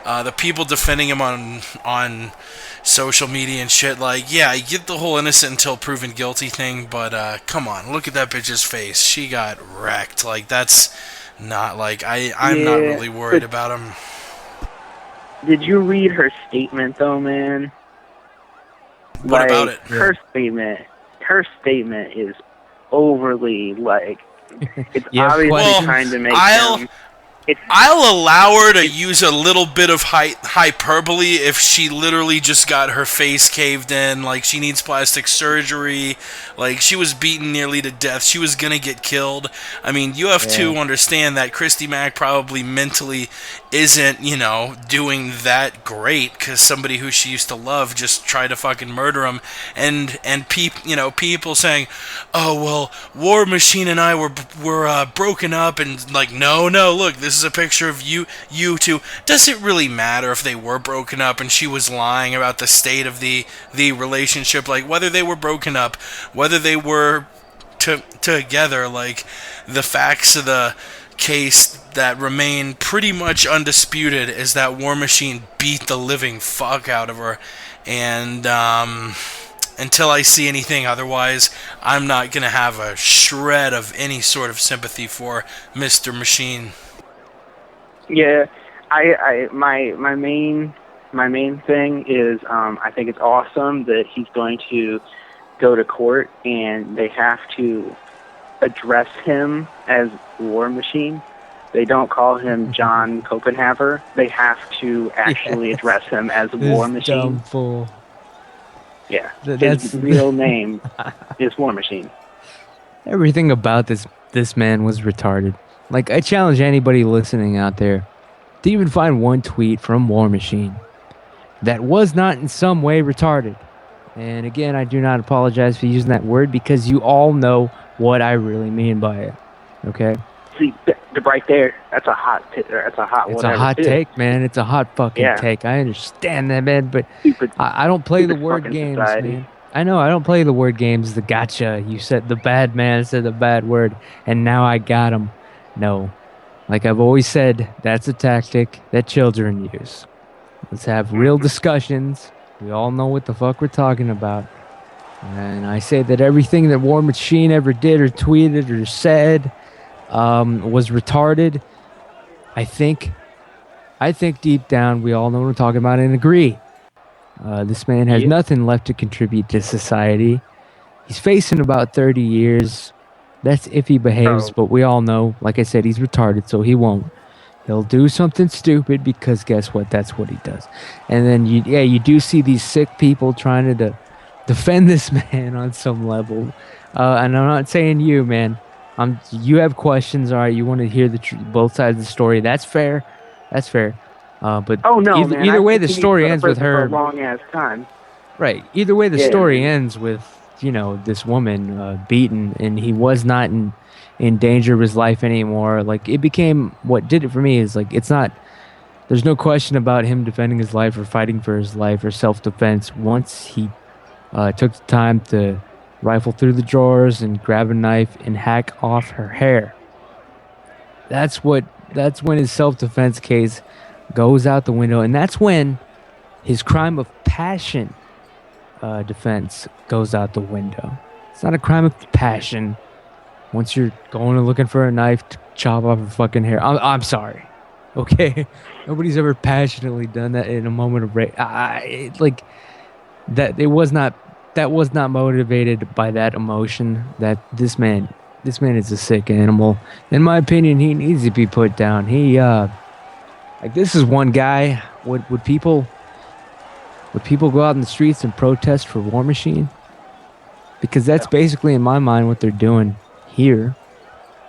The people defending him on social media and shit, yeah, I get the whole innocent until proven guilty thing, but come on, look at that bitch's face. She got wrecked. That's not I'm not really worried about him. Did you read her statement, though, man? What about it? Her statement is overly, it's obviously trying to make him... I'll allow her to use a little bit of hyperbole if she literally just got her face caved in, she needs plastic surgery, she was beaten nearly to death, she was gonna get killed. I mean, you have to understand that Christy Mack probably mentally isn't, doing that great, because somebody who she used to love just tried to fucking murder him, and people saying, oh, well, War Machine and I were broken up, and no, look, this is a picture of you two. Does it really matter if they were broken up and she was lying about the state of the relationship? Whether they were broken up, whether they were together, the facts of the case that remain pretty much undisputed is that War Machine beat the living fuck out of her, and until I see anything otherwise, I'm not gonna have a shred of any sort of sympathy for Mr. Machine. Yeah, my main thing is I think it's awesome that he's going to go to court and they have to address him as War Machine. They don't call him John Copenhaver. They have to actually address him as War Machine. Dumb fool. Yeah, his real name is War Machine. Everything about this man was retarded. I challenge anybody listening out there to even find one tweet from War Machine that was not in some way retarded. And again, I do not apologize for using that word because you all know what I really mean by it. Okay? See, right there, that's a hot It's a hot take, man. It's a hot fucking take. I understand that, man, but I don't play the word games, man. I know, I don't play the word games, the gotcha. You said the bad man said the bad word, and now I got him. No. I've always said, that's a tactic that children use. Let's have real discussions. We all know what the fuck we're talking about. And I say that everything that War Machine ever did or tweeted or said was retarded. I think deep down we all know what we're talking about and agree. This man has nothing left to contribute to society. He's facing about 30 years. That's if he behaves, but we all know, like I said, he's retarded, so he won't. He'll do something stupid because guess what? That's what he does. And then you do see these sick people trying to defend this man on some level. And I'm not saying you, man. You have questions, all right? You want to hear both sides of the story. That's fair. That's fair. But Oh no, man! either I've way, the continued story to ends with prison for her. a long ass time. Right. Either way, the Yeah, story man. ends with this woman beaten, and he was not in danger of his life anymore. Like it became what did it for me is like it's not. There's no question about him defending his life or fighting for his life or self-defense. Once he took the time to rifle through the drawers and grab a knife and hack off her hair. That's when his self-defense case goes out the window, and that's when his crime of passion defense goes out the window. It's not a crime of passion once you're going and looking for a knife to chop off her fucking hair. I'm sorry. Okay? Nobody's ever passionately done that in a moment of rage. Like that that was not motivated by that emotion. That this man is a sick animal. In my opinion, he needs to be put down. He like this is one guy. Would people go out in the streets and protest for War Machine? Because that's basically, in my mind, what they're doing here.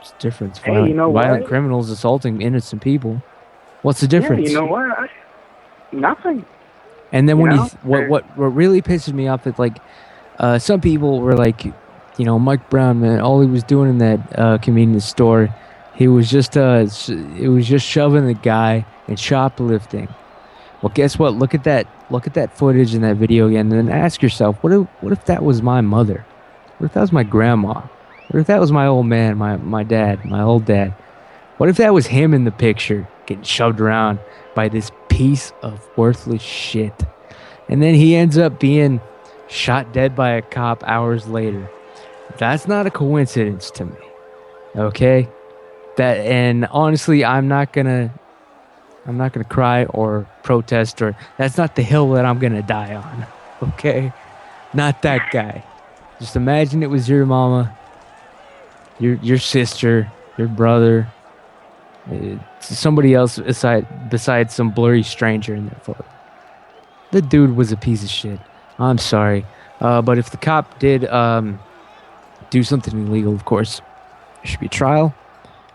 It's different. It's Hey, you know violent what? criminals assaulting innocent people. What's the difference? Yeah, you know what? Nothing. And then You when know? what really pisses me off is like some people were like, Mike Brown, man, all he was doing in that convenience store, it was just shoving the guy and shoplifting. Well, guess what? Look at that footage in that video again, and then ask yourself, what if that was my mother? What if that was my grandma? What if that was my old man, my dad, my old dad? What if that was him in the picture getting shoved around by this piece of worthless shit? And then he ends up being shot dead by a cop hours later. That's not a coincidence to me. Okay? And honestly, I'm not gonna cry or protest, or that's not the hill that I'm gonna die on. Okay? Not that guy. Just imagine it was your mama, your sister, your brother, somebody else besides some blurry stranger in that photo. The dude was a piece of shit. I'm sorry. But if the cop did do something illegal, of course, there should be a trial.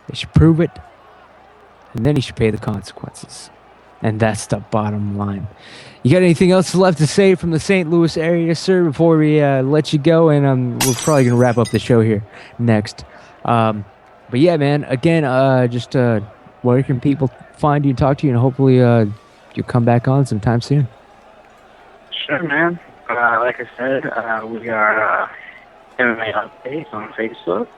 They should prove it. And then he should pay the consequences. And that's the bottom line. You got anything else left to say from the St. Louis area, sir, before we let you go? And we're probably going to wrap up the show here next. But yeah, man, again, just where can people find you and talk to you? And hopefully you'll come back on sometime soon. Sure, man. Like I said, we are MMA Updates on Facebook.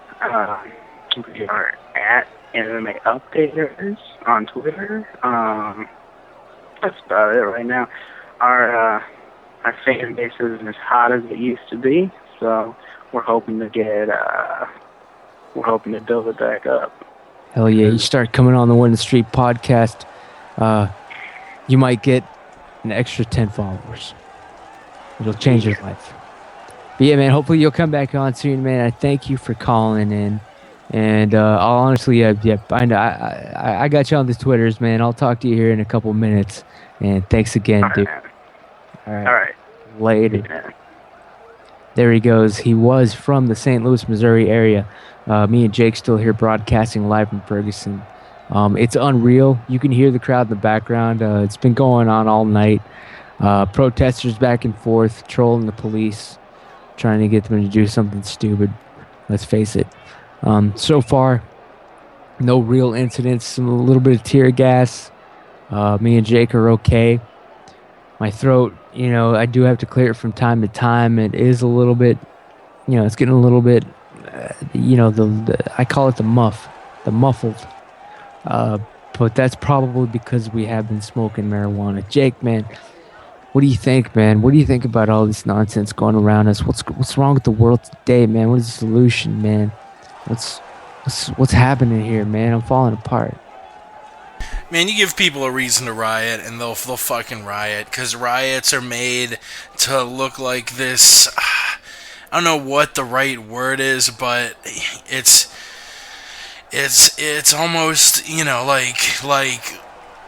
We are at MMA Updaters on Twitter. That's about it right now. Our fan base isn't as hot as it used to be, so we're hoping to build it back up. Hell yeah! You start coming on the One the Street podcast, you might get an extra 10 followers. It'll change your life. But yeah, man, hopefully you'll come back on soon, man. I thank you for calling in. And I'll honestly, I got you on the Twitters, man. I'll talk to you here in a couple minutes. And thanks again, dude. All right. Later. Yeah. There he goes. He was from the St. Louis, Missouri area. Me and Jake still here broadcasting live from Ferguson. It's unreal. You can hear the crowd in the background. It's been going on all night. Protesters back and forth, trolling the police, trying to get them to do something stupid. Let's face it. So far, no real incidents, a little bit of tear gas. Me and Jake are okay. My throat, I do have to clear it from time to time. It is a little bit, it's getting a little bit, I call it the muffled. But that's probably because we have been smoking marijuana. Jake, man, what do you think, man? What do you think about all this nonsense going around us? What's wrong with the world today, man? What is the solution, man? What's happening here, man? I'm falling apart. Man, you give people a reason to riot, and they'll fucking riot, because riots are made to look like this. I don't know what the right word is, but it's it's almost, you know, like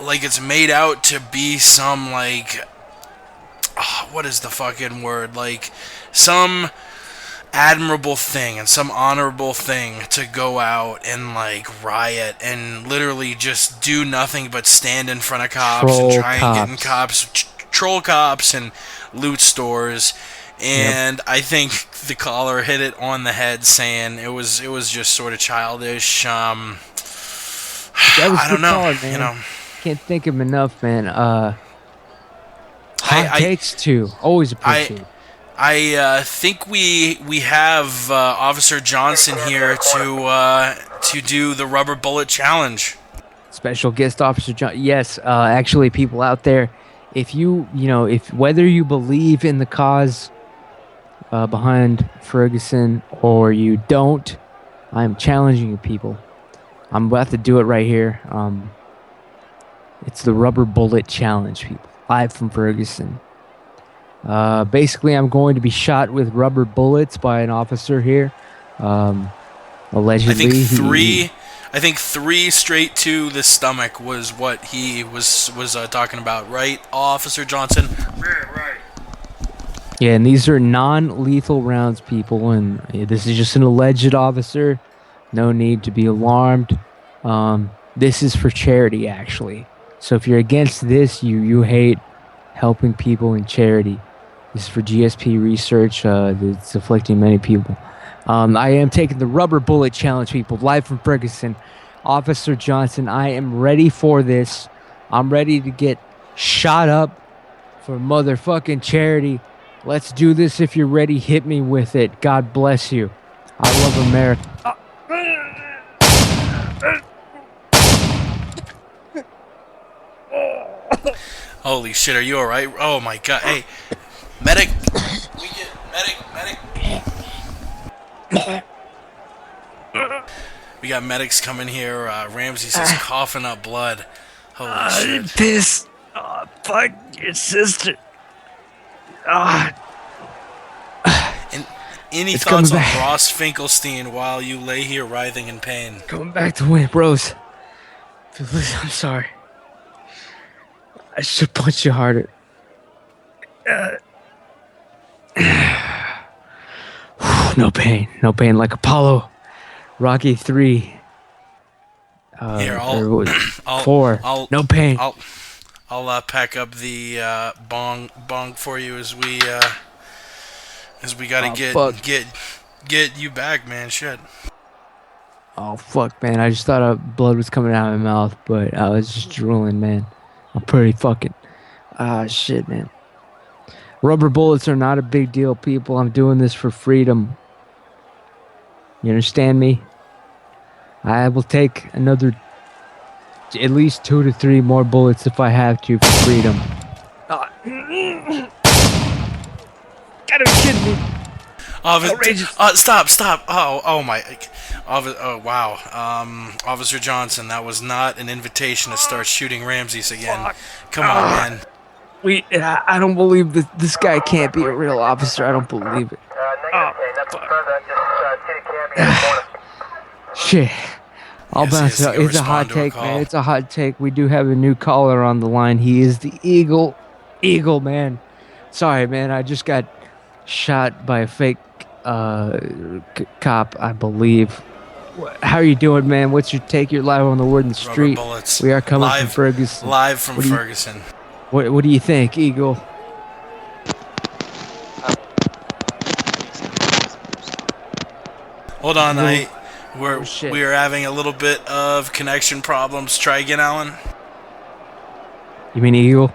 it's made out to be some like what is the fucking word, like some admirable thing and some honorable thing to go out and like riot and literally just do nothing but stand in front of cops Troll and try and get in cops. troll cops and loot stores. And I think the caller hit it on the head, saying it was just sort of childish. That was I don't good know, call, man. you know. Can't think of him enough, man. Hot takes too. Always appreciate. I think we have Officer Johnson here to do the rubber bullet challenge. Special guest officer John. Yes, actually, people out there, if if whether you believe in the cause behind Ferguson or you don't, I'm challenging you, people. I'm about to do it right here. It's the rubber bullet challenge, people. Live from Ferguson. Basically, I'm going to be shot with rubber bullets by an officer here. Allegedly, I think three straight to the stomach was what he was talking about, right, Officer Johnson? Yeah, right. Yeah, and these are non-lethal rounds, people, and this is just an alleged officer. No need to be alarmed. This is for charity, actually. So if you're against this, you hate helping people in charity. This is for GSP research. It's afflicting many people. I am taking the rubber bullet challenge, people, live from Ferguson. Officer Johnson, I am ready for this. I'm ready to get shot up for motherfucking charity. Let's do this. If you're ready, hit me with it. God bless you. I love America. Holy shit, are you alright? Oh my god. Hey, medic! We get medic! We got medics coming here. Ramsey's just coughing up blood. Holy shit. Piss. Oh, fuck your sister. And any It's thoughts on coming back. Ross Finkelstein while you lay here writhing in pain? Coming back to win, bros. I'm sorry. I should punch you harder. No pain. No pain like Apollo. Rocky 3. Here, or what- I'll 4. No pain. I'll pack up the bong for you as we gotta fuck. get you back, man. Shit. Oh, fuck, man. I just thought blood was coming out of my mouth, but I was just drooling, man. I'm pretty fucking... shit, man. Rubber bullets are not a big deal, people. I'm doing this for freedom. You understand me? I will take another... at least 2 to 3 more bullets if I have to for freedom. Gotta be kidding me. Stop. Oh my. Oh wow. Officer Johnson, that was not an invitation to start shooting Ramses again. Come on, man. I don't believe that this guy can't be a real officer. I don't believe it. Shit. I'll bounce it out. It's a hot take, man. It's a hot take. We do have a new caller on the line. He is the Eagle. Eagle, man. Sorry, man. I just got shot by a fake cop, I believe. How are you doing, man? What's your take? You're live on the word in the street. We are coming from Ferguson. Live from Ferguson. What do you think, Eagle? Hold on, Oh, shit. we are having a little bit of connection problems. Try again, Alan. You mean Eagle?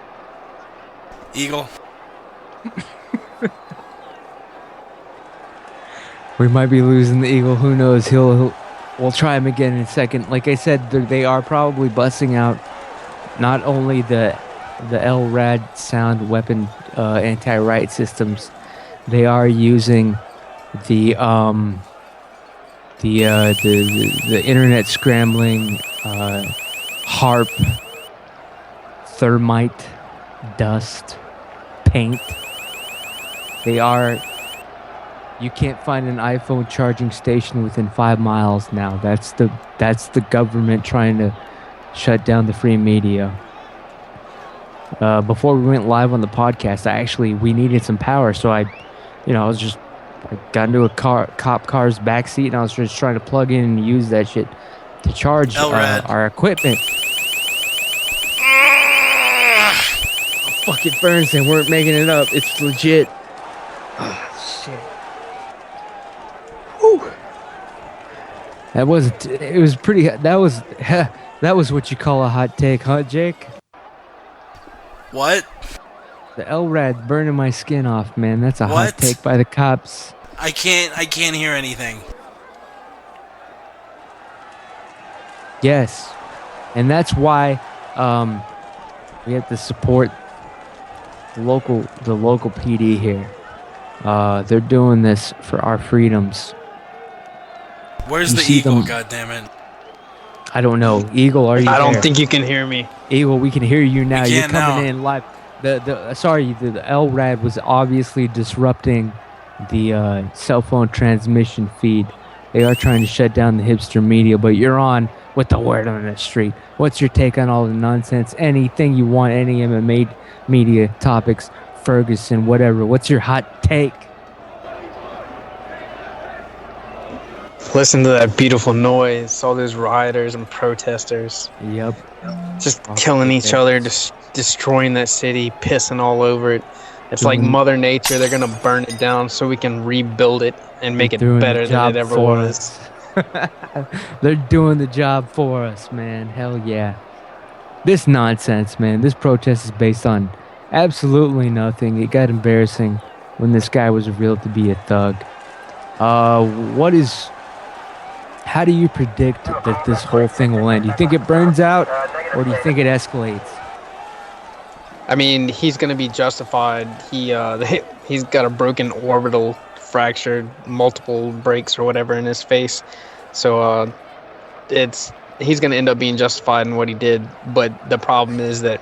Eagle. We might be losing the Eagle. Who knows? We'll try him again in a second. Like I said, they are probably busting out not only the LRAD sound weapon anti-riot systems. They are using the internet scrambling HARP, thermite, dust, paint. They are You can't find an iPhone charging station within 5 miles now. That's the government trying to shut down the free media. Before we went live on the podcast, we needed some power, so I got into a cop car's backseat, and I was just trying to plug in and use that shit to charge our equipment. Fucking burns, they weren't making it up. It's legit. Oh, shit. Whew. That was what you call a hot take, huh, Jake? What? The LRAD's burning my skin off, man. That's a What? hot take by the cops. I can't hear anything. Yes. And that's why we have to support the local PD here. They're doing this for our freedoms. Where's You the see eagle, them- goddammit? I don't know. Eagle, are you I don't there? think you can hear me. Eagle, we can hear you now. We You're can coming now. in live. The LRAD was obviously disrupting the cell phone transmission feed. They are trying to shut down the hipster media, but you're on with the word on the street. What's your take on all the nonsense? Anything you want, any MMA media topics, Ferguson, whatever. What's your hot take? Listen to that beautiful noise. All those rioters and protesters Yep. just killing each other, just destroying that city, pissing all over it. It's like Doing- Mother Nature. They're going to burn it down so we can rebuild it and make it Doing the better than job it ever for was. us. They're doing the job for us, man. Hell yeah. This nonsense, man. This protest is based on absolutely nothing. It got embarrassing when this guy was revealed to be a thug. How do you predict that this whole thing will end? Do you think it burns out, or do you think it escalates? I mean, he's going to be justified. He's got a broken orbital fracture, multiple breaks or whatever in his face. So he's going to end up being justified in what he did. But the problem is that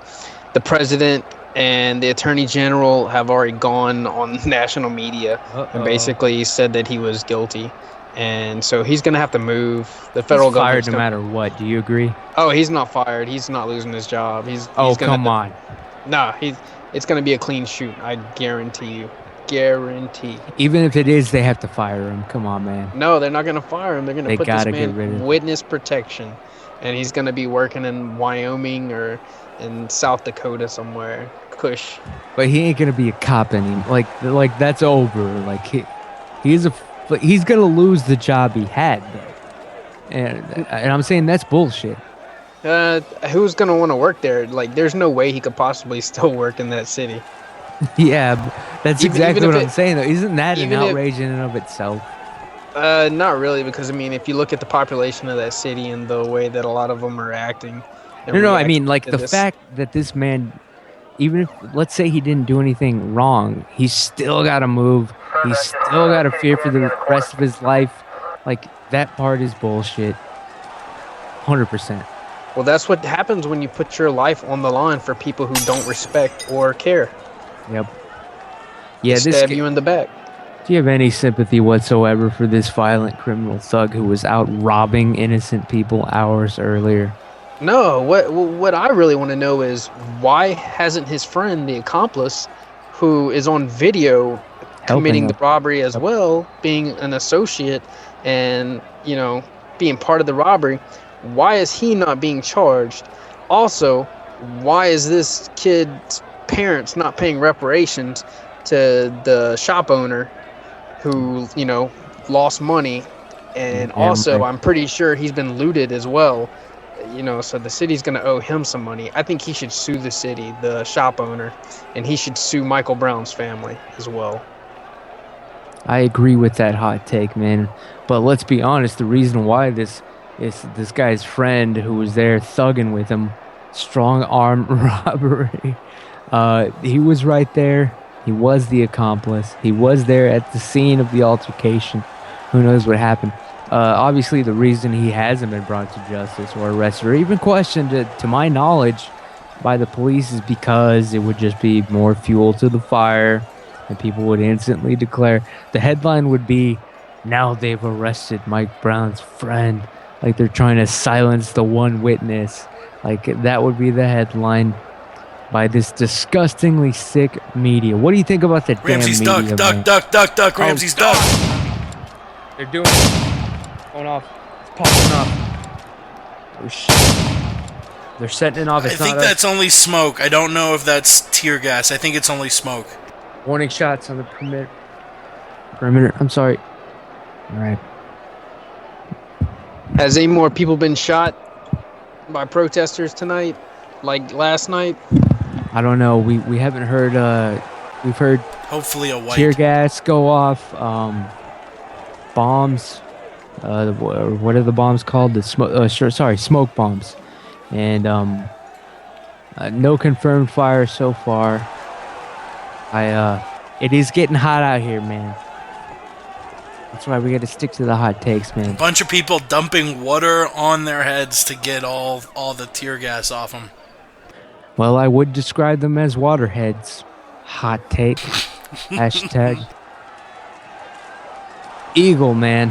the president and the attorney general have already gone on national media and basically said that he was guilty. And so he's going to have to move. The federal He's fired government. no matter what. Do you agree? Oh, he's not fired. He's not losing his job. Come on. No, it's going to be a clean shoot. I guarantee you. Guarantee. Even if it is, they have to fire him. Come on, man. No, they're not going to fire him. They're going They to put this gotta get rid man of- witness protection. And he's going to be working in Wyoming or in South Dakota somewhere. Cush. But he ain't gonna be a cop anymore. Like that's over. Like he's gonna lose the job he had, though. And I'm saying that's bullshit. Who's going to want to work there? Like, there's no way he could possibly still work in that city. Yeah, that's Even exactly if what it- I'm saying, though. Isn't that an even if- outrage in and of itself? Not really, because, I mean, if you look at the population of that city and the way that a lot of them are acting. and No, I reacting mean, like, to the this- fact that this man, even if, let's say he didn't do anything wrong, he's still got to move. He's still got to fear for the rest of his life. Like, that part is bullshit. 100%. Well, that's what happens when you put your life on the line for people who don't respect or care. Yep. Yeah, They this stab g- you in the back. Do you have any sympathy whatsoever for this violent criminal thug who was out robbing innocent people hours earlier? No, what I really want to know is why hasn't his friend, the accomplice, who is on video committing the him. robbery as well, being an associate and, being part of the robbery, why is he not being charged? Also, why is this kid's parents not paying reparations to the shop owner who, lost money? And Yeah, also, right. I'm pretty sure he's been looted as well. So the city's going to owe him some money. I think he should sue the city, the shop owner, and he should sue Michael Brown's family as well. I agree with that hot take, man. But let's be honest, the reason why this guy's friend who was there thugging with him, strong arm robbery, he was right there. He was the accomplice. He was there at the scene of the altercation. Who knows what happened? Obviously, the reason he hasn't been brought to justice or arrested or even questioned, to my knowledge, by the police is because it would just be more fuel to the fire. and people would instantly declare, the headline would be, now they've arrested Mike Brown's friend. Like they're trying to silence the one witness. Like that would be the headline by this disgustingly sick media. What do you think about the Ramsey's damn media, man? duck. Ramsey's duck. They're doing it. Going off. It's popping off. Oh, shit. They're setting it off. I think that's only smoke. I don't know if that's tear gas. I think it's only smoke. Warning shots on the perimeter. I'm sorry. All right. Has any more people been shot by protesters tonight, like last night? I don't know. We haven't heard. We've heard Hopefully a white. tear gas go off. Bombs. What are the bombs called? The smoke. Smoke bombs. And no confirmed fire so far. It is getting hot out here, man. That's why we got to stick to the hot takes, man. Bunch of people dumping water on their heads to get all the tear gas off them. Well, I would describe them as waterheads. Hot take. Hashtag. Eagle, man.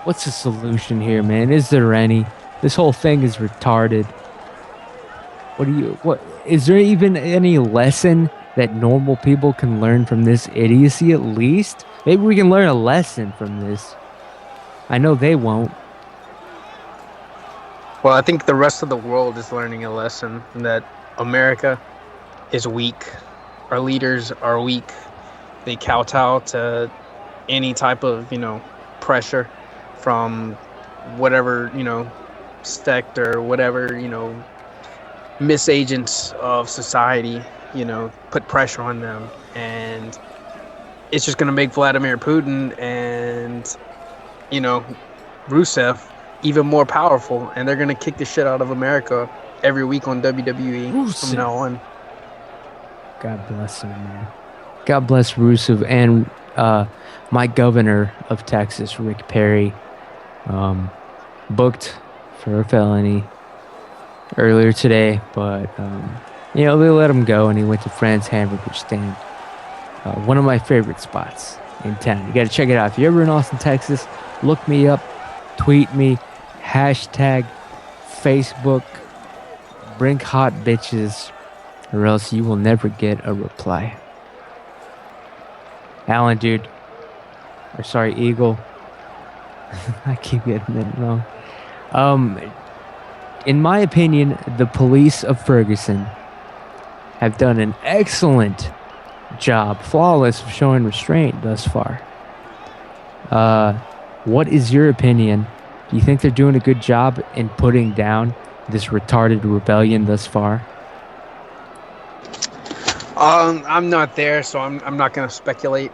What's the solution here, man? Is there any? This whole thing is retarded. What is there even any lesson that normal people can learn from this idiocy at least? Maybe we can learn a lesson from this. I know they won't. Well, I think the rest of the world is learning a lesson that America is weak. Our leaders are weak. They kowtow to any type of, pressure from whatever, sect or whatever, misagents of society, put pressure on them. And it's just going to make Vladimir Putin and, Rusev even more powerful. And they're going to kick the shit out of America every week on WWE from now on. God bless him, man. God bless Rusev and my governor of Texas, Rick Perry, booked for a felony earlier today, but they let him go, and he went to Fran's Hamburger Stand, one of my favorite spots in town. You got to check it out. If you're ever in Austin, Texas, look me up, tweet me, hashtag Facebook, bring hot bitches, or else you will never get a reply. Alan, dude. Or sorry, Eagle. I keep getting it wrong. In my opinion, the police of Ferguson have done an excellent job, flawless, of showing restraint thus far. What is your opinion? Do you think they're doing a good job in putting down this retarded rebellion thus far? I'm not there, so I'm not going to speculate.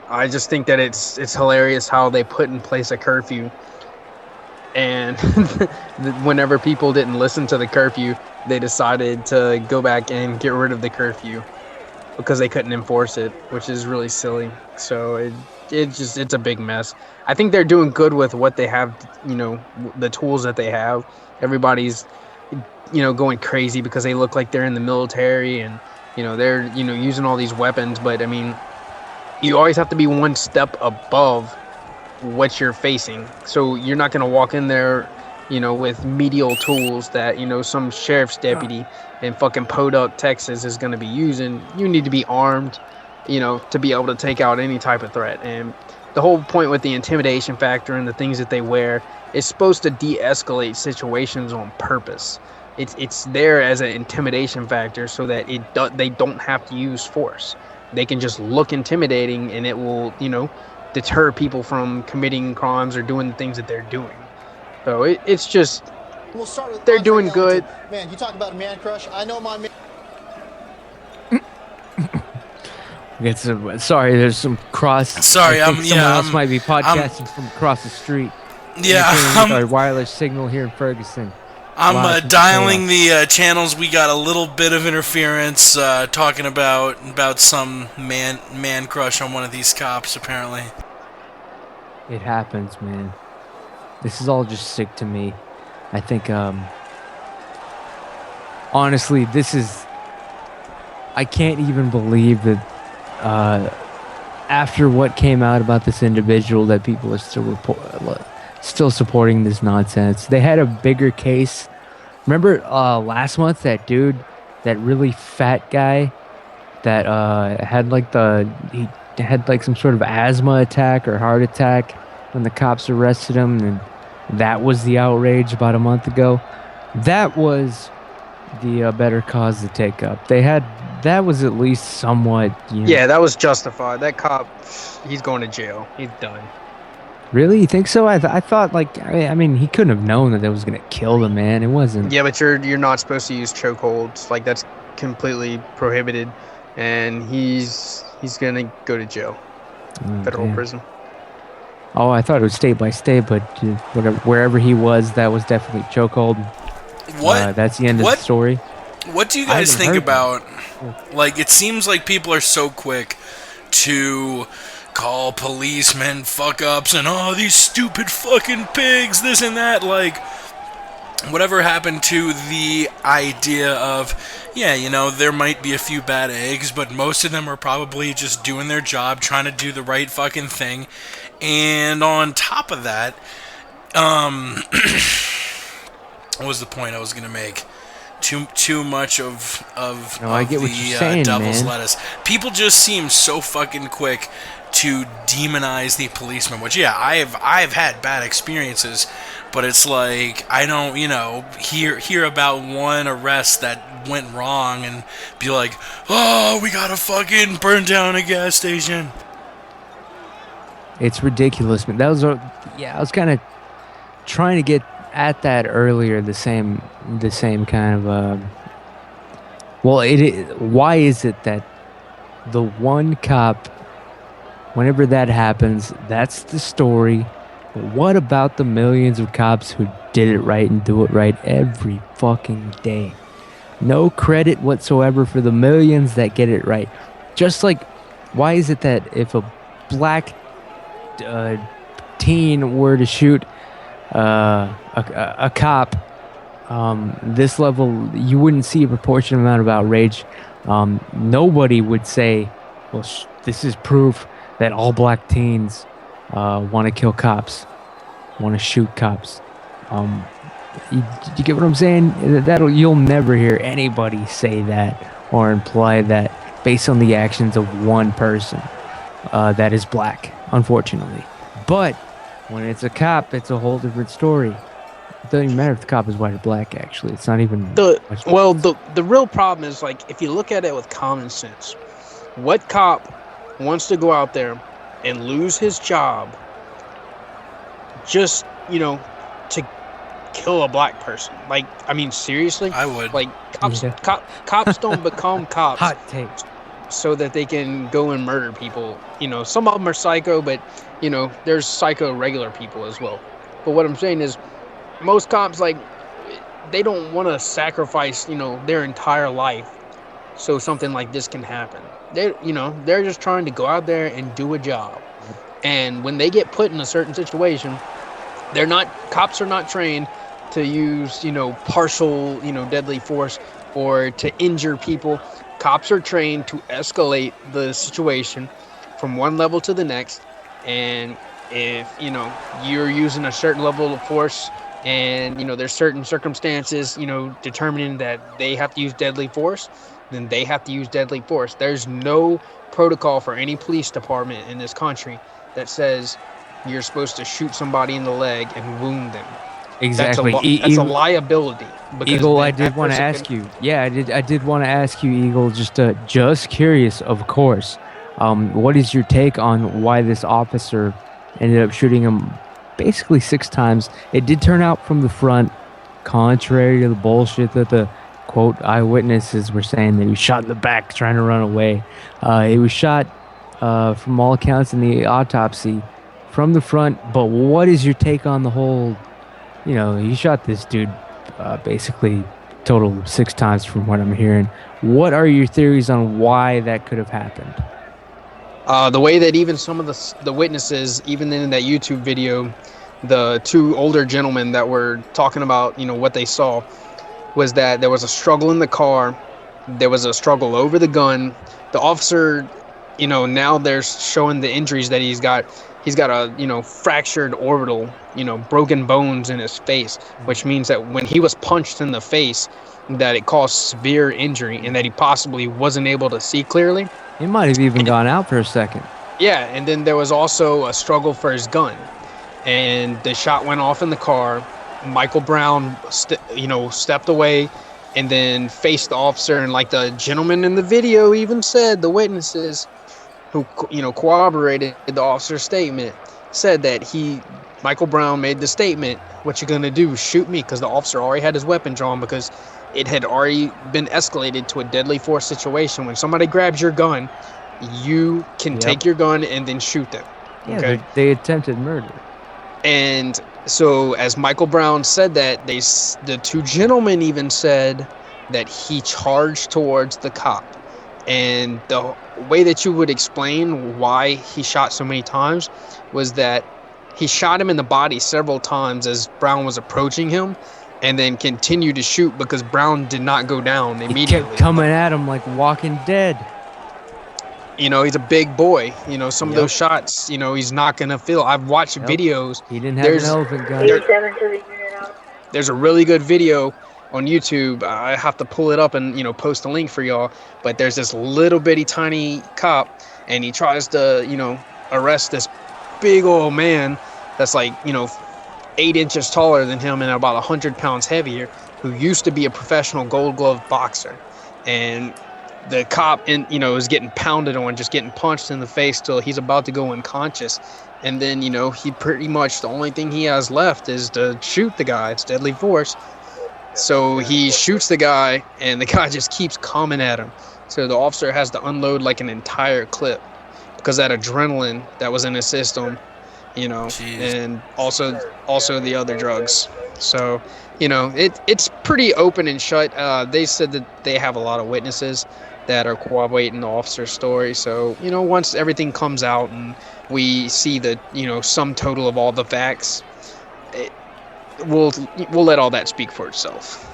I just think that it's hilarious how they put in place a curfew, and whenever people didn't listen to the curfew, they decided to go back and get rid of the curfew because they couldn't enforce it, which is really silly. So it's a big mess. I think they're doing good with what they have, the tools that they have. Everybody's, going crazy because they look like they're in the military and, they're, using all these weapons. But, I mean, you always have to be one step above what you're facing. So you're not going to walk in there, with medial tools that, some sheriff's deputy in fucking Podunk, Texas is going to be using. You need to be armed, to be able to take out any type of threat. And the whole point with the intimidation factor and the things that they wear is supposed to de-escalate situations on purpose. It's there as an intimidation factor so that they don't have to use force. They can just look intimidating, and it will, deter people from committing crimes or doing the things that they're doing. So it's just, we'll start with they're doing good. Man, you talk about a man crush. I know my man. Sorry, there's some cross. Sorry, someone else might be podcasting from across the street. Our wireless signal here in Ferguson. I'm dialing the channels. We got a little bit of interference talking about some man crush on one of these cops, apparently. It happens, man. This is all just sick to me. I think, honestly, I can't even believe that after what came out about this individual, that people are still supporting this nonsense. They had a bigger case. Remember last month, that dude, that really fat guy that had he had like some sort of asthma attack or heart attack when the cops arrested him, and that was the outrage about a month ago. That was the better cause to take up. That was at least somewhat, Yeah, that was justified. That cop, he's going to jail. He's done. Really? You think so? I thought, like, I mean, he couldn't have known that it was going to kill the man. It wasn't. Yeah, but you're not supposed to use chokeholds. Like, that's completely prohibited, and he's going to go to jail. Federal prison. Oh, I thought it was state by state, but wherever he was, that was definitely chokehold. What? That's the end of the story. What do you guys think about? Like, it seems like people are so quick to call policemen fuck-ups and, oh, these stupid fucking pigs, this and that. Like, whatever happened to the idea of, yeah, there might be a few bad eggs, but most of them are probably just doing their job, trying to do the right fucking thing. And on top of that, what was the point I was going to make? Too much of I get what you're saying, devil's man. lettuce. People just seem so fucking quick to demonize the policeman, which, yeah, I've had bad experiences, but it's like, I don't, hear about one arrest that went wrong and be like, oh, we gotta fucking burn down a gas station. It's ridiculous, man. I was kind of trying to get at that earlier. The same kind of. Why is it that the one cop, whenever that happens, that's the story? But what about the millions of cops who did it right and do it right every fucking day? No credit whatsoever for the millions that get it right. Just like, why is it that if a black teen were to shoot a cop, this level, you wouldn't see a proportionate amount of outrage. Nobody would say, well, this is proof that all black teens want to kill cops, want to shoot cops. You get what I'm saying? You'll never hear anybody say that or imply that based on the actions of one person that is black, unfortunately. But when it's a cop, it's a whole different story. It doesn't even matter if the cop is white or black, actually. It's not even... The real problem is, like, if you look at it with common sense, what cop wants to go out there and lose his job just, to kill a black person? Like, I mean, seriously? I would. Like, cops don't become cops. Hot take. So that they can go and murder people. Some of them are psycho, but, there's psycho regular people as well. But what I'm saying is, most cops, like, they don't want to sacrifice, their entire life so something like this can happen. They're just trying to go out there and do a job. And when they get put in a certain situation, cops are not trained to use, partial, deadly force or to injure people. Cops are trained to escalate the situation from one level to the next. And if, you're using a certain level of force and, there's certain circumstances, determining that they have to use deadly force, then they have to use deadly force. There's no protocol for any police department in this country that says you're supposed to shoot somebody in the leg and wound them. Exactly. That's a liability. Eagle, I did want to ask you. Yeah, I did want to ask you, Eagle. Just curious, of course. What is your take on why this officer ended up shooting him basically 6 times? It did turn out from the front, contrary to the bullshit that the quote eyewitnesses were saying that he was shot in the back trying to run away. He was shot, from all accounts in the autopsy, from the front. But what is your take on the whole? He shot this dude basically total of 6 times from what I'm hearing. What are your theories on why that could have happened? The way that even some of the witnesses, even in that YouTube video, the 2 older gentlemen that were talking about, what they saw, was that there was a struggle in the car. There was a struggle over the gun. The officer now they're showing the injuries that he's got. He's got a fractured orbital, broken bones in his face, which means that when he was punched in the face, that it caused severe injury and that he possibly wasn't able to see clearly. He might have even gone out for a second. Yeah, and then there was also a struggle for his gun, and the shot went off in the car. Michael Brown, stepped away, and then faced the officer. And like the gentleman in the video even said, the witnesses who corroborated the officer's statement said that Michael Brown made the statement, "What you gonna do? Shoot me?" Because the officer already had his weapon drawn because it had already been escalated to a deadly force situation. When somebody grabs your gun, you can take your gun and then shoot them. Yeah, Okay. they attempted murder. And so, as Michael Brown said that, the two gentlemen even said that he charged towards the cop. And the way that you would explain why he shot so many times was that he shot him in the body several times as Brown was approaching him, and then continued to shoot because Brown did not go down immediately. He kept coming at him like Walking Dead. He's a big boy. Some of those shots, he's not going to feel. I've watched videos. He didn't have an elephant gun. There's a really good video on YouTube. I have to pull it up and, post a link for y'all. But there's this little bitty tiny cop, and he tries to, arrest this big old man that's like, 8 inches taller than him and about 100 pounds heavier, who used to be a professional Gold Glove boxer. And the cop, is getting pounded on, just getting punched in the face till he's about to go unconscious. And then, he pretty much, the only thing he has left is to shoot the guy. It's deadly force. So he shoots the guy, and the guy just keeps coming at him. So the officer has to unload like an entire clip because that adrenaline that was in his system, Jeez. and also the other drugs. So, it's pretty open and shut. They said that they have a lot of witnesses that are corroborating the officer's story. So, once everything comes out and we see the, sum total of all the facts, we'll let all that speak for itself.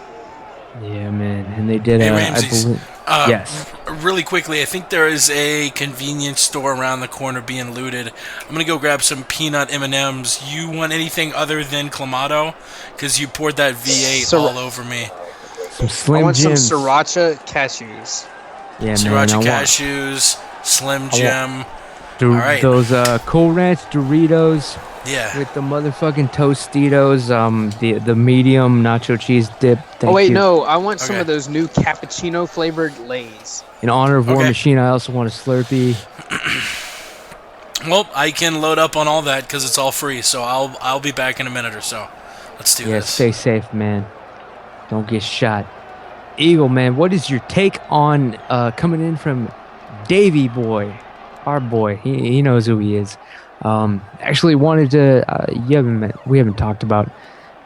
Yeah, man. And they did, Hey, I Ramses, believe. Yes. Really quickly, I think there is a convenience store around the corner being looted. I'm gonna go grab some peanut M&Ms. You want anything other than Clamato? Because you poured that V8 all over me. Some Slim I want Jims. some Sriracha cashews. Yeah, man. Sriracha I want cashews, Slim Jim. the, all right. those Cool Ranch Doritos Yeah. with the motherfucking Tostitos, the medium nacho cheese dip. Thank you. No, I want some Okay. of those new cappuccino flavored Lay's. In honor of War Okay. Machine, I also want a Slurpee. Well, I can load up on all that because it's all free. So I'll be back in a minute or so. Let's do Yeah, this. stay safe, man. Don't get shot. Eagle, man, what is your take on coming in from Davey Boy, our boy? He knows who he is. Actually, wanted to. We haven't talked about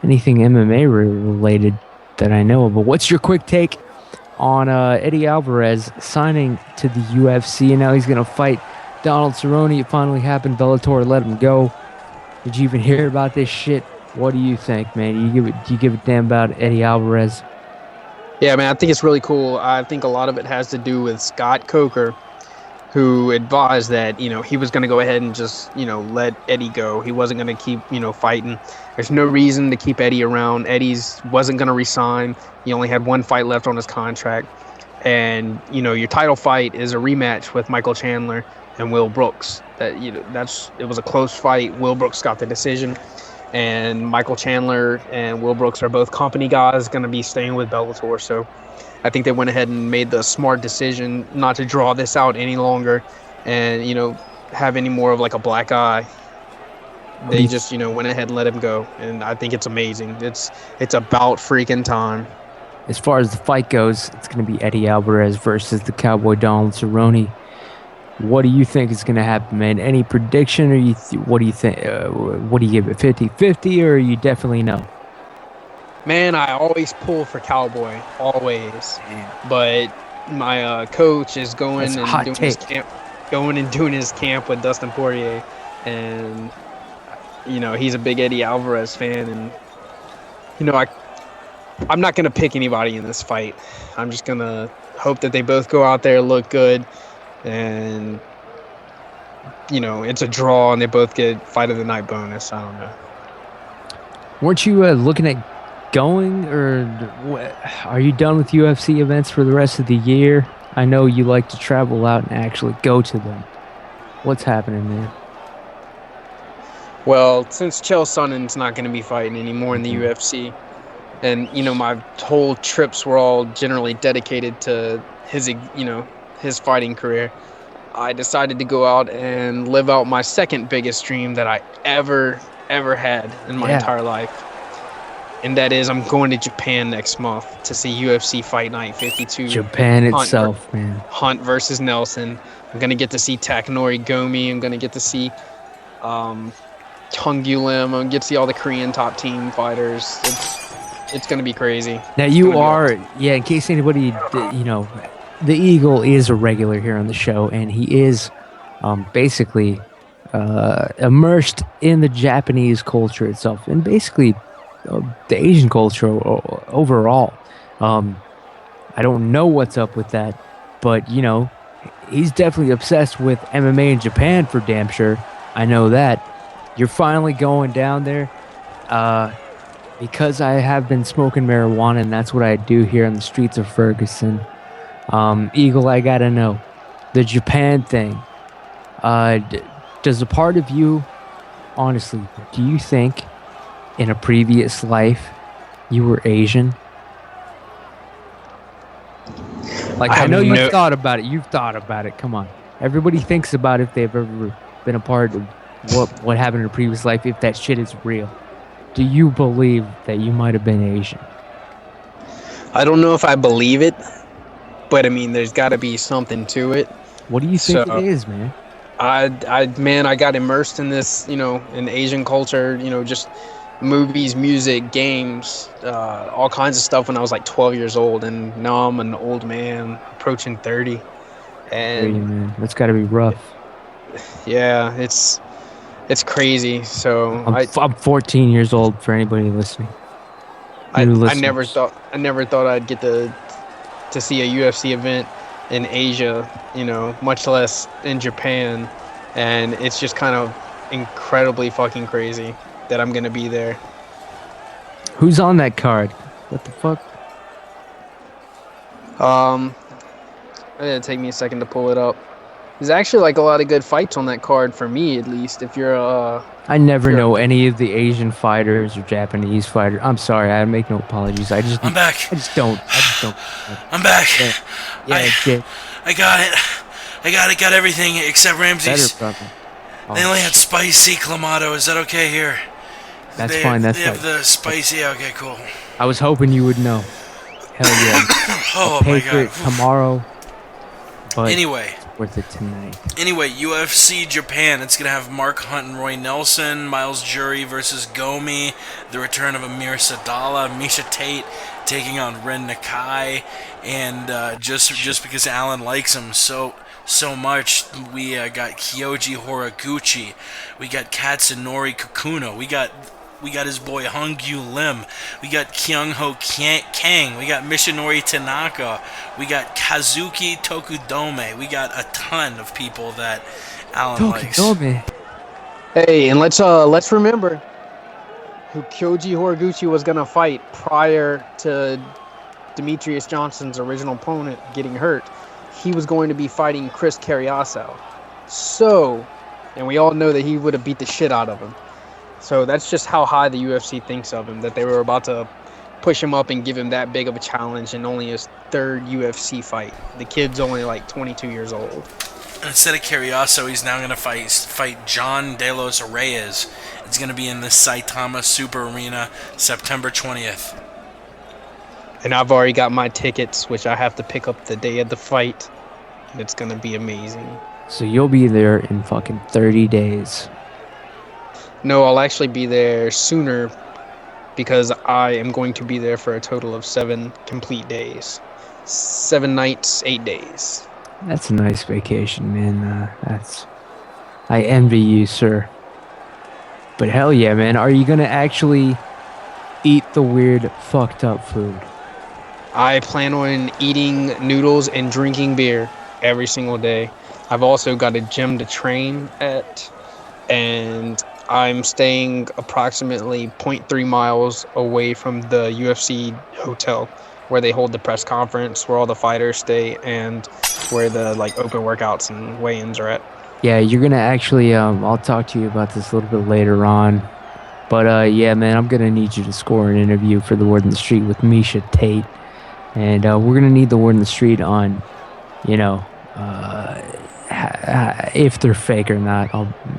anything MMA related that I know of. But what's your quick take on Eddie Alvarez signing to the UFC, and now he's gonna fight Donald Cerrone? It finally happened. Bellator let him go. Did you even hear about this shit? What do you think, man? Do you give a damn about Eddie Alvarez? Yeah, man, I think it's really cool. I think a lot of it has to do with Scott Coker, who advised that, he was going to go ahead and just, let Eddie go. He wasn't going to keep, fighting. There's no reason to keep Eddie around. Eddie's wasn't going to resign. He only had one fight left on his contract. And, your title fight is a rematch with Michael Chandler and Will Brooks. It was a close fight. Will Brooks got the decision. And Michael Chandler and Will Brooks are both company guys, going to be staying with Bellator. So I think they went ahead and made the smart decision not to draw this out any longer and, have any more of like a black eye. They just, went ahead and let him go. And I think it's amazing. It's about freaking time. As far as the fight goes, it's going to be Eddie Alvarez versus the Cowboy Donald Cerrone. What do you think is going to happen, man? Any prediction, or what do you think? What do you give it, 50-50, or you definitely know? Man, I always pull for Cowboy, always. But my coach is going and doing his camp with Dustin Poirier, and he's a big Eddie Alvarez fan, and I'm not gonna pick anybody in this fight. I'm just gonna hope that they both go out there, look good, and it's a draw and they both get fight of the night bonus. I don't know. Weren't you looking at going, or are you done with UFC events for the rest of the year? I know you like to travel out and actually go to them. What's happening, man? Well, since Chael Sonnen's not going to be fighting anymore in the UFC, and my whole trips were all generally dedicated to his fighting career, I decided to go out and live out my second biggest dream that I ever had in my entire life. And that is, I'm going to Japan next month to see UFC Fight Night 52. Japan itself, man. Hunt versus Nelson. I'm going to get to see Takanori Gomi. I'm going to get to see Chung Lim. I'm going to get to see all the Korean top team fighters. It's going to be crazy. Now you are, in case anybody, the Eagle is a regular here on the show, and he is basically immersed in the Japanese culture itself, and basically the Asian culture overall. I don't know what's up with that, but he's definitely obsessed with MMA in Japan for damn sure. I know that. You're finally going down there because I have been smoking marijuana, and that's what I do here on the streets of Ferguson. Eagle, I gotta know, the Japan thing, does a part of you, honestly, do you think in a previous life you were Asian? Like, I know you've thought about it. You've thought about it. Come on. Everybody thinks about if they've ever been a part of what happened in a previous life, if that shit is real. Do you believe that you might have been Asian? I don't know if I believe it, but I mean, there's got to be something to it. What do you think it is, man? I got immersed in this, in Asian culture, just movies, music, games, all kinds of stuff when I was like 12 years old, and now I'm an old man approaching 30. And man, that's got to be rough. Yeah, it's crazy. So I'm 14 years old for anybody listening. I never thought I'd get to see a UFC event in Asia, much less in Japan, and it's just kind of incredibly fucking crazy that I'm gonna be there. Who's on that card? What the fuck? It'll take me a second to pull it up. There's actually like a lot of good fights on that card for me, at least. If you're I never know any of the Asian fighters or Japanese fighters. I'm sorry, I make no apologies. I'm back. I just don't. I'm back. Yeah, I got it. I got everything except Ramsey's. Better, They only had spicy clamato. Is that okay here? That's fine. That's they have the spicy. Okay, cool. I was hoping you would know. Hell yeah. Oh I'll my pay for it tomorrow. But anyway. Worth it tonight. Anyway, UFC Japan. It's gonna have Mark Hunt and Roy Nelson, Miles Jury versus Gomi, the return of Amir Sadala, Misha Tate taking on Ren Nakai, and just because Alan likes him so much, we got Kyoji Horiguchi, we got Katsunori Kakuno, we got his boy Hongyu Lim. We got Kyung-ho Kang. We got Mishinori Tanaka. We got Kazuki Tokudome. We got a ton of people that Alan likes. Hey, and let's remember who Kyoji Horiguchi was gonna fight prior to Demetrius Johnson's original opponent getting hurt. He was going to be fighting Chris Carriasso. So, and we all know that he would have beat the shit out of him. So that's just how high the UFC thinks of him, that they were about to push him up and give him that big of a challenge in only his third UFC fight. The kid's only like 22 years old. Instead of Carriasso, he's now going to fight John De Los Reyes. It's going to be in the Saitama Super Arena, September 20th. And I've already got my tickets, which I have to pick up the day of the fight. It's going to be amazing. So you'll be there in fucking 30 days. No, I'll actually be there sooner because I am going to be there for a total of 7 complete days. 7 nights, 8 days. That's a nice vacation, man. I envy you, sir. But hell yeah, man. Are you going to actually eat the weird, fucked up food? I plan on eating noodles and drinking beer every single day. I've also got a gym to train at, and I'm staying approximately 0.3 miles away from the UFC hotel where they hold the press conference, where all the fighters stay, and where the open workouts and weigh-ins are at. Yeah, you're gonna actually. I'll talk to you about this a little bit later on. But yeah, man, I'm gonna need you to score an interview for the Word in the Street with Misha Tate, and we're gonna need the Word in the Street on, if they're fake or not.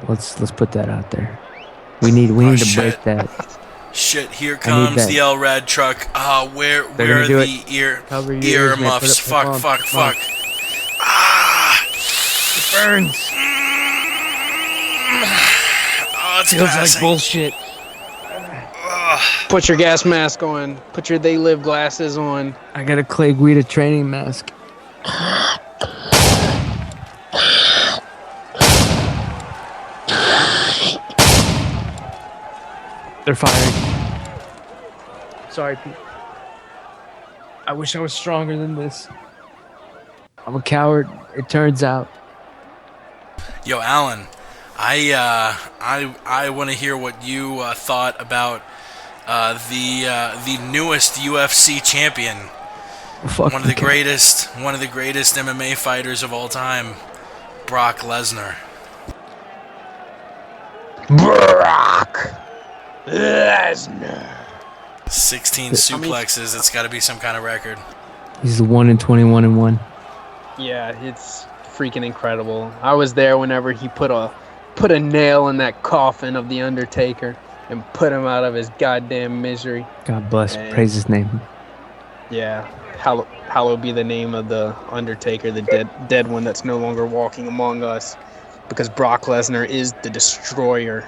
Let's put that out there. We need to break that. Shit, here comes the LRAD truck. Where are the earmuffs? Fuck. It burns. Oh, it's Feels passing. like bullshit. Put your gas mask on. Put your They Live glasses on. I got a Clay Guida training mask. They're firing. Sorry, Pete. I wish I was stronger than this. I'm a coward, it turns out. Yo, Alan, I want to hear what you thought about the newest UFC champion, one of the greatest MMA fighters of all time, Brock Lesnar. Brock Lesnar. 16 suplexes. It's got to be some kind of record. He's 1-21-1. Yeah, it's freaking incredible. I was there whenever he put a nail in that coffin of the Undertaker and put him out of his goddamn misery. God bless. Praise his name. Yeah, hallowed be the name of the Undertaker, the dead one that's no longer walking among us, because Brock Lesnar is the destroyer.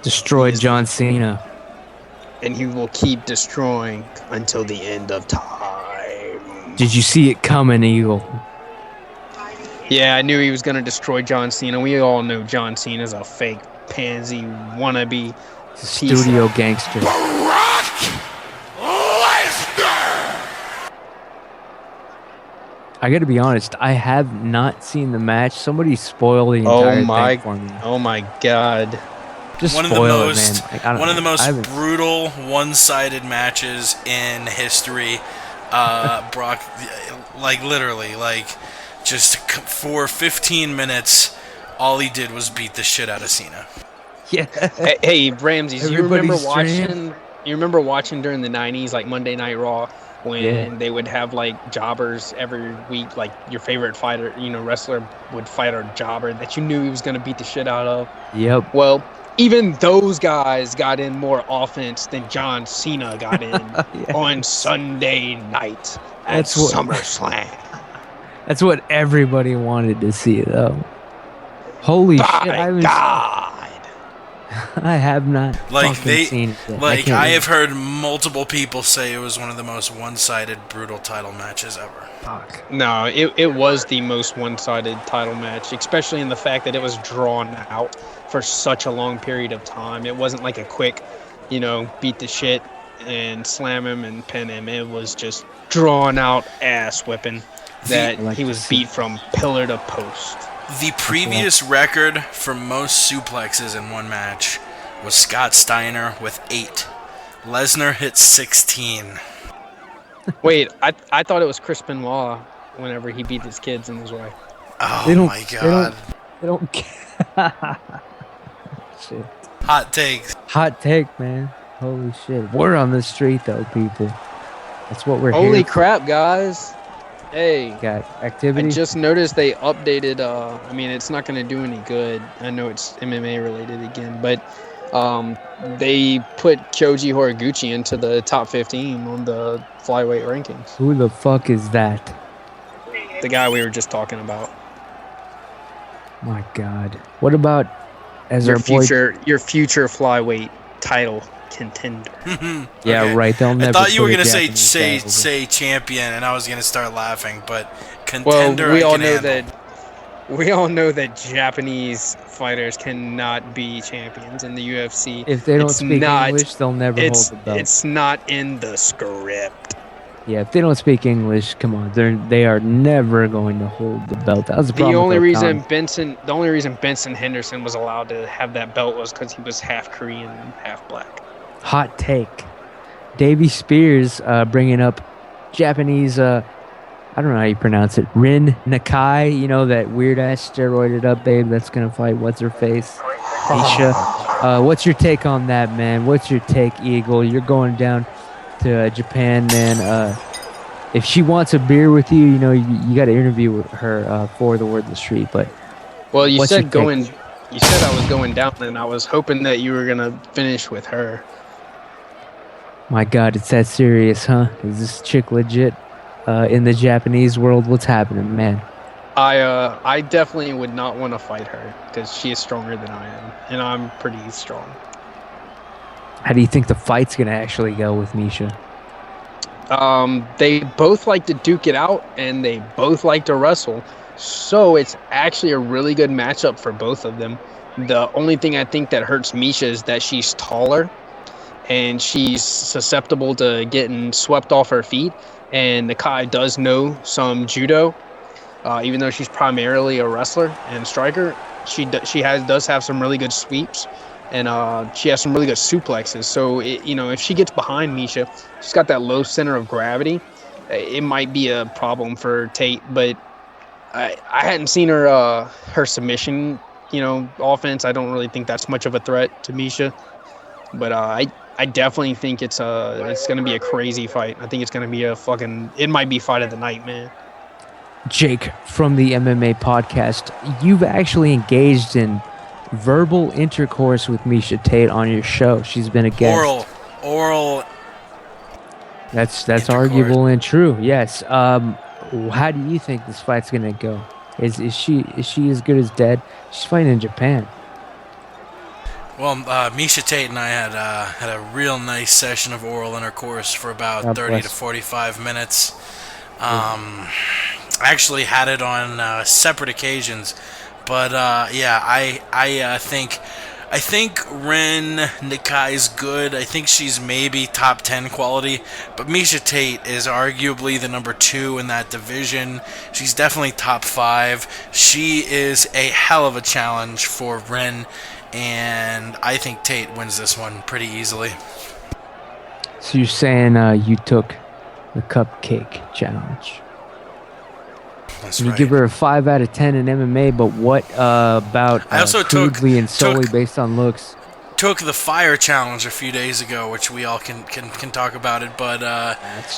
Destroyed John Cena. And he will keep destroying until the end of time. Did you see it coming, Eagle? Yeah, I knew he was going to destroy John Cena. We all know John Cena's a fake pansy wannabe. Studio gangster. Brock Lesnar! I gotta be honest, I have not seen the match. Somebody spoiled the entire thing for me. Oh my god. Just one of the spoil most, it, man. one of the most brutal one-sided matches in history. Brock, literally, just for 15 minutes, all he did was beat the shit out of Cena. Yeah. Hey, Ramses, you remember Everybody's watching during the 90s, like Monday Night Raw, when they would have jobbers every week, like your favorite fighter, wrestler would fight a jobber that you knew he was going to beat the shit out of? Yep. Well, even those guys got in more offense than John Cena got in on Sunday night at SummerSlam. That's what everybody wanted to see, though. Holy shit! I have not seen it. I have heard multiple people say it was one of the most one-sided, brutal title matches ever. Fuck. No, it was the most one-sided title match, especially in the fact that it was drawn out for such a long period of time. It wasn't like a quick, beat the shit and slam him and pin him. It was just drawn out ass whipping that he was beat from pillar to post. The previous record for most suplexes in one match was Scott Steiner with 8. Lesnar hit 16. Wait, I thought it was Chris Benoit whenever he beat his kids and his wife. Oh my god. They don't care. Shit. Hot takes. Hot take, man. Holy shit. We're on the street, though, people. That's what we're Holy here crap, guys. Hey. Got activity? I just noticed they updated, it's not going to do any good. I know it's MMA related again, but they put Kyoji Horiguchi into the top 15 on the flyweight rankings. Who the fuck is that? The guy we were just talking about. My god. What about your future flyweight title contender? Yeah, Okay. right. They'll never. I thought you were put a gonna Japanese guy say champion, and I was gonna start laughing. But contender, well, we all know that Japanese fighters cannot be champions in the UFC. If they don't speak English, they'll never hold the belt. It's not in the script. Yeah, if they don't speak English, come on, they are never going to hold the belt. That was the The problem. only with reason Okan. Benson Henderson was allowed to have that belt was because he was half Korean and half black. Hot take. Davey Spears bringing up Japanese. I don't know how you pronounce it. Rin Nakai. You know that weird ass steroided up babe that's gonna fight what's her face, Misha. What's your take on that, man? What's your take, Eagle? You're going down to Japan, man. If she wants a beer with you, you know you got to interview with her for the word of the street. But Well, you what's your said take? You said I was going down, and I was hoping that you were gonna finish with her. My God, it's that serious, huh? Is this chick legit? In the Japanese world, what's happening, man? I definitely would not want to fight her because she is stronger than I am, and I'm pretty strong. How do you think the fight's gonna actually go with Misha? They both like to duke it out, and they both like to wrestle. So it's actually a really good matchup for both of them. The only thing I think that hurts Misha is that she's taller, and she's susceptible to getting swept off her feet. And Nakai does know some judo, even though she's primarily a wrestler and striker. Does have some really good sweeps, and she has some really good suplexes. So if she gets behind Misha, she's got that low center of gravity. It might be a problem for Tate, but I hadn't seen her submission offense. I don't really think that's much of a threat to Misha, but I definitely think it's gonna be a crazy fight. I think it's gonna be it might be fight of the night, man. Jake from the MMA podcast, you've actually engaged in verbal intercourse with Misha Tate on your show. She's been a guest. Oral. That's intercourse. arguable and true. Yes. How do you think this fight's gonna go? Is she as good as dead? She's fighting in Japan. Well, Misha Tate and I had a real nice session of oral intercourse for about God 30 bless. to 45 minutes. I actually had it on separate occasions, but yeah, I think Ren Nikai's good. I think she's maybe top 10 quality, but Misha Tate is arguably the number 2 in that division. She's definitely top 5. She is a hell of a challenge for Ren, and I think Tate wins this one pretty easily. So you're saying you took the cupcake challenge? That's You right. give her a 5 out of 10 in MMA, but what about I also took- crudely and solely took- based on looks? Took the fire challenge a few days ago, which we all can talk about it. But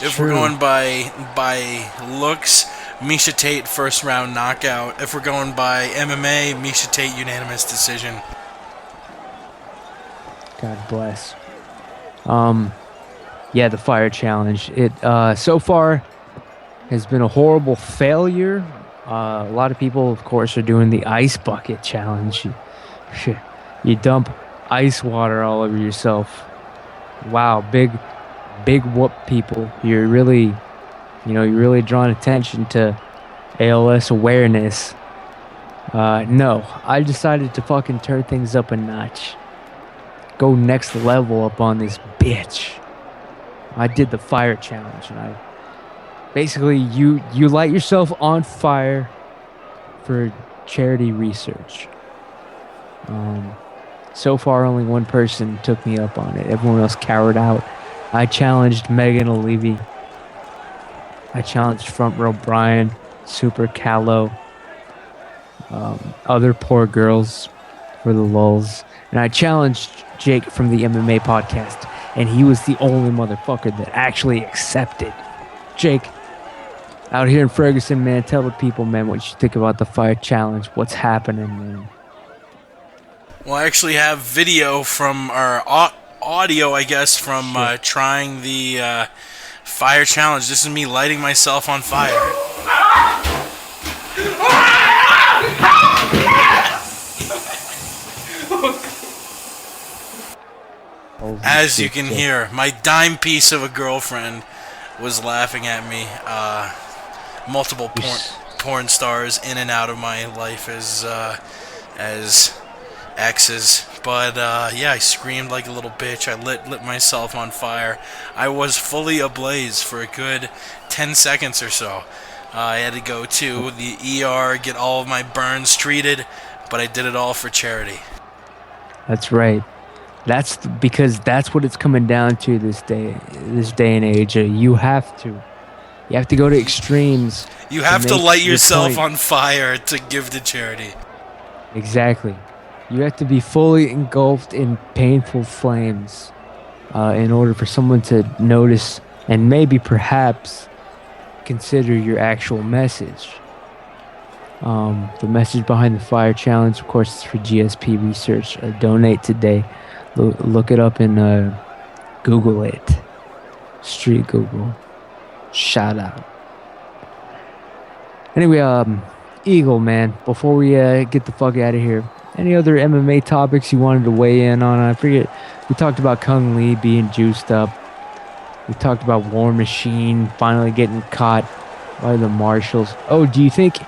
if true. we're going by looks, Misha Tate first round knockout. If we're going by MMA, Misha Tate unanimous decision. God bless. Yeah, the fire challenge. It so far has been a horrible failure. A lot of people, of course, are doing the ice bucket challenge. You dump ice water all over yourself. Wow, big whoop, people. You're really drawing attention to ALS awareness. No, I decided to fucking turn things up a notch. Go next level up on this bitch. I did the fire challenge, and basically you light yourself on fire for charity research. So far, only one person took me up on it. Everyone else cowered out. I challenged Megan O'Leary. I challenged Front Row Brian, Super Callow, other poor girls for the lulz. And I challenged Jake from the MMA podcast, and he was the only motherfucker that actually accepted. Jake, out here in Ferguson, man, tell the people, man, what you think about the fire challenge. What's happening, man? Well, I actually have video from our audio, I guess, from trying the fire challenge. This is me lighting myself on fire. As you can hear, my dime piece of a girlfriend was laughing at me. Multiple porn stars in and out of my life as exes But yeah, I screamed like a little bitch. I lit myself on fire. I was fully ablaze for a good 10 seconds or so. I had to go to the ER, get all of my burns treated, but I did it all for charity. That's right. Because that's what it's coming down to this day and age. You have to go to extremes. You have to make light your yourself point. on fire to give to charity. Exactly. You have to be fully engulfed in painful flames in order for someone to notice and maybe perhaps consider your actual message. The message behind the fire challenge, of course, is for GSP research. Donate today. Look it up and Google it. Street Google. Shout out. Anyway, Eagle, man, before we get the fuck out of here, any other MMA topics you wanted to weigh in on? I forget. We talked about Kung Lee being juiced up. We talked about War Machine finally getting caught by the marshals. Oh, do you think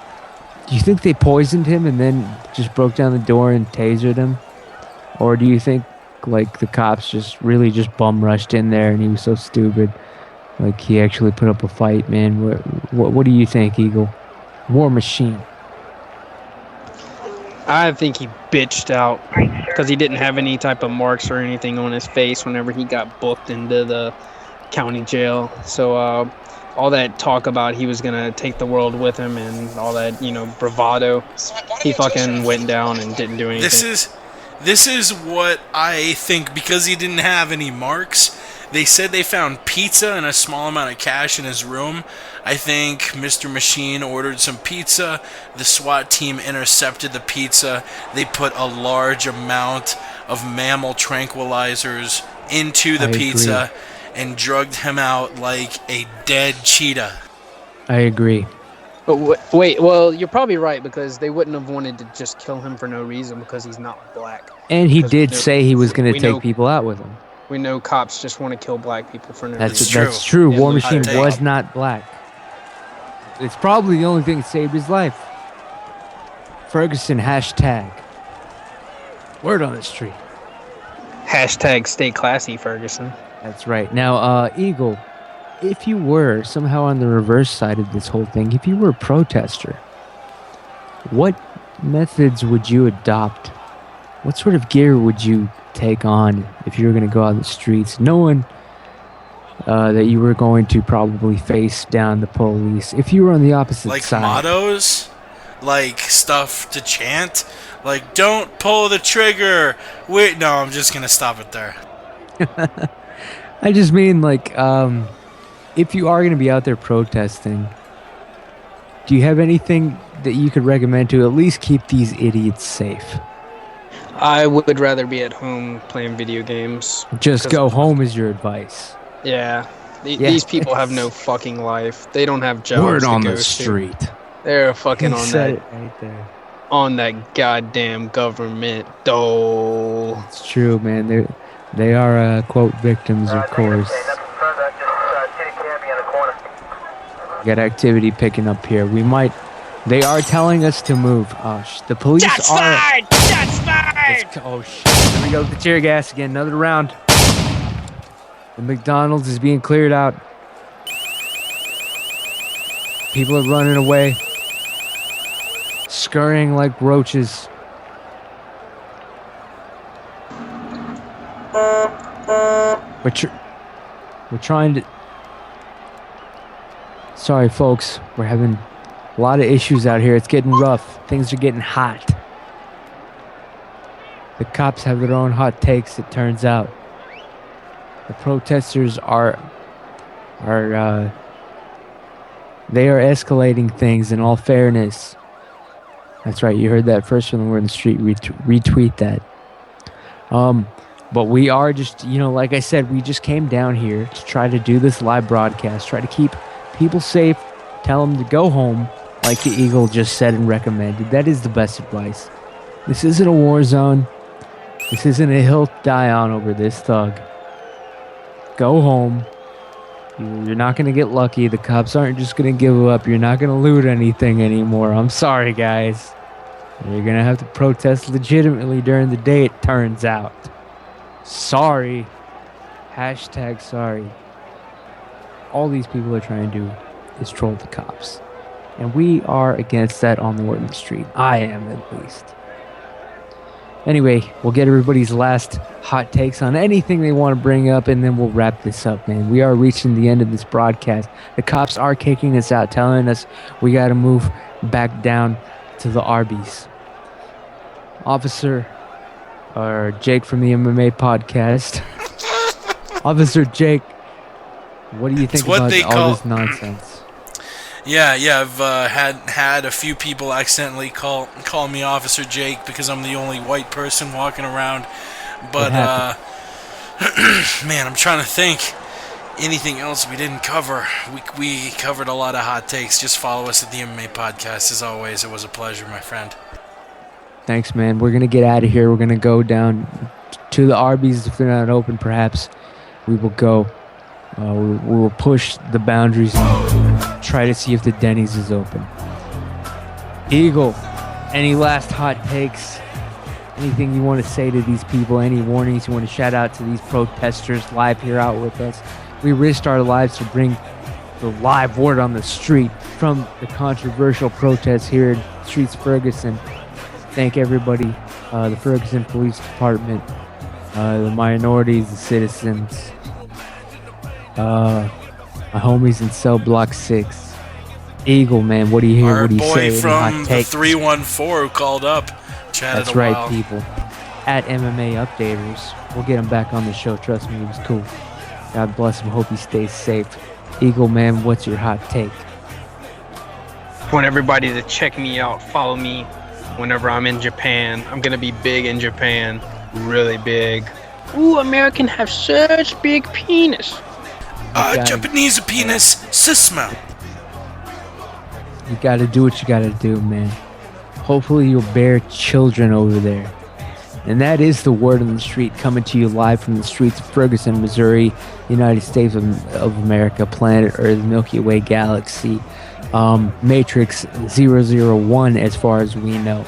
they poisoned him and then just broke down the door and tasered him? Or do you think like the cops just bum rushed in there and he was so stupid, like he actually put up a fight, man? What do you think, Eagle? War Machine. I think he bitched out because he didn't have any type of marks or anything on his face whenever he got booked into the county jail. So all that talk about he was going to take the world with him and all that, bravado, he fucking went down and didn't do anything. This is what I think, because he didn't have any marks. They said they found pizza and a small amount of cash in his room. I think Mr. Machine ordered some pizza. The SWAT team intercepted the pizza. They put a large amount of mammal tranquilizers into the pizza and drugged him out like a dead cheetah. I agree. But wait, well, you're probably right, because they wouldn't have wanted to just kill him for no reason because he's not black. And he did say he was going to take people out with him. We know cops just want to kill black people for no reason. That's true. Yeah, War look, Machine hot take. was not black. It's probably the only thing that saved his life. Ferguson hashtag. Word on the street. Hashtag stay classy, Ferguson. That's right. Now, Eagle, if you were somehow on the reverse side of this whole thing, if you were a protester, what methods would you adopt? What sort of gear would you take on if you were going to go out in the streets, knowing that you were going to probably face down the police if you were on the opposite side? Like mottos? Like stuff to chant? Like, don't pull the trigger! Wait, no, I'm just going to stop it there. I just mean, like, if you are going to be out there protesting, do you have anything that you could recommend to at least keep these idiots safe? I would rather be at home playing video games. Just go home is your advice. Yeah. These people have no fucking life. They don't have jobs. Word to on go the to. street. They're fucking on that. Right there. On that goddamn government dole. It's true, man. They are quote victims, of course. Got activity picking up here. They are telling us to move. The police Shots are. fired! Shots fired! Oh shit! Here we go with the tear gas again. Another round. The McDonald's is being cleared out. People are running away, scurrying like roaches. We're trying to. Sorry, folks. We're having a lot of issues out here. It's getting rough. Things are getting hot. The cops have their own hot takes, it turns out. The protesters are escalating things in all fairness. That's right, you heard that first from the word in the street. Retweet that. But we are just, like I said, we just came down here to try to do this live broadcast, try to keep people safe, tell them to go home, like the Eagle just said and recommended. That is the best advice. This isn't a war zone. This isn't a hill to die on over this thug. Go home. You're not going to get lucky. The cops aren't just going to give up. You're not going to loot anything anymore. I'm sorry, guys. You're going to have to protest legitimately during the day, it turns out. Sorry. Hashtag sorry. All these people are trying to do is troll the cops. And we are against that on the word in the street. I am, at least. Anyway, we'll get everybody's last hot takes on anything they want to bring up, and then we'll wrap this up, man. We are reaching the end of this broadcast. The cops are kicking us out, telling us we got to move back down to the Arby's. Officer, or Jake from the MMA podcast. Officer Jake, what do you think about all this nonsense? Yeah, I've had a few people accidentally call me Officer Jake because I'm the only white person walking around. But man, I'm trying to think. Anything else we didn't cover? We covered a lot of hot takes. Just follow us at the MMA podcast. As always, it was a pleasure, my friend. Thanks, man. We're gonna get out of here. We're gonna go down to the Arby's if they're not open. Perhaps we will go. We will push the boundaries and try to see if the Denny's is open. Eagle, any last hot takes? Anything you want to say to these people? Any warnings you want to shout out to these protesters live here out with us? We risked our lives to bring the live word on the street from the controversial protests here in Streets Ferguson. Thank everybody, the Ferguson Police Department, the minorities, the citizens, my homies in cell block 6. Eagle, man, what do you hear? Our what do you boy say? from the 314 who called up, chatted That's a right, while. people. At MMA Updaters, we'll get him back on the show. Trust me, he was cool. God bless him. Hope he stays safe. Eagle, man, what's your hot take? I want everybody to check me out. Follow me whenever I'm in Japan. I'm gonna be big in Japan, really big. Ooh, American have such big penis. Japanese penis, sisma. You gotta do what you gotta do, man. Hopefully you'll bear children over there. And that is the word on the street, coming to you live from the streets of Ferguson, Missouri, United States of America, planet Earth, Milky Way galaxy, Matrix 001 as far as we know.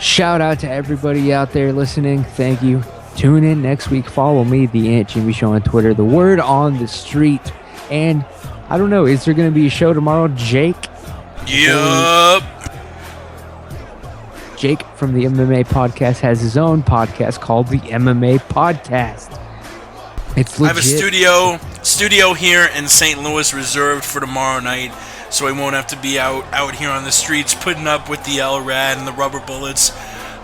Shout out to everybody out there listening. Thank you. Tune in next week. Follow me, The Ant Jimmy Show on Twitter. The word on the street. And I don't know, is there going to be a show tomorrow, Jake? Yup. Jake from the MMA podcast has his own podcast called the MMA Podcast. It's legit. I have a studio here in St. Louis reserved for tomorrow night, so I won't have to be out here on the streets putting up with the LRAD and the rubber bullets.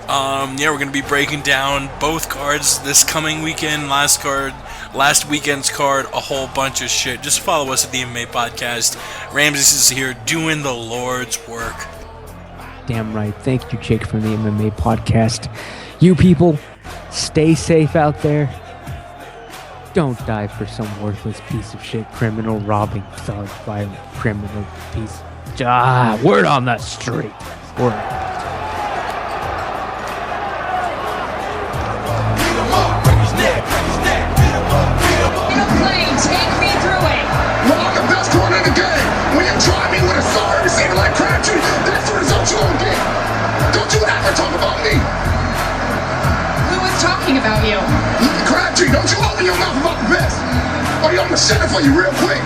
We're going to be breaking down both cards this coming weekend, last weekend's card, a whole bunch of shit. Just follow us at the MMA Podcast. Ramses is here doing the Lord's work. Damn right. Thank you, Jake, from the MMA Podcast. You people, stay safe out there. Don't die for some worthless piece of shit criminal robbing thug, violent criminal piece. Word on the street. Word. Talk about me. Who was talking about you? Crabtree, don't you open your mouth about the best. Or I'm gonna send it for you real quick.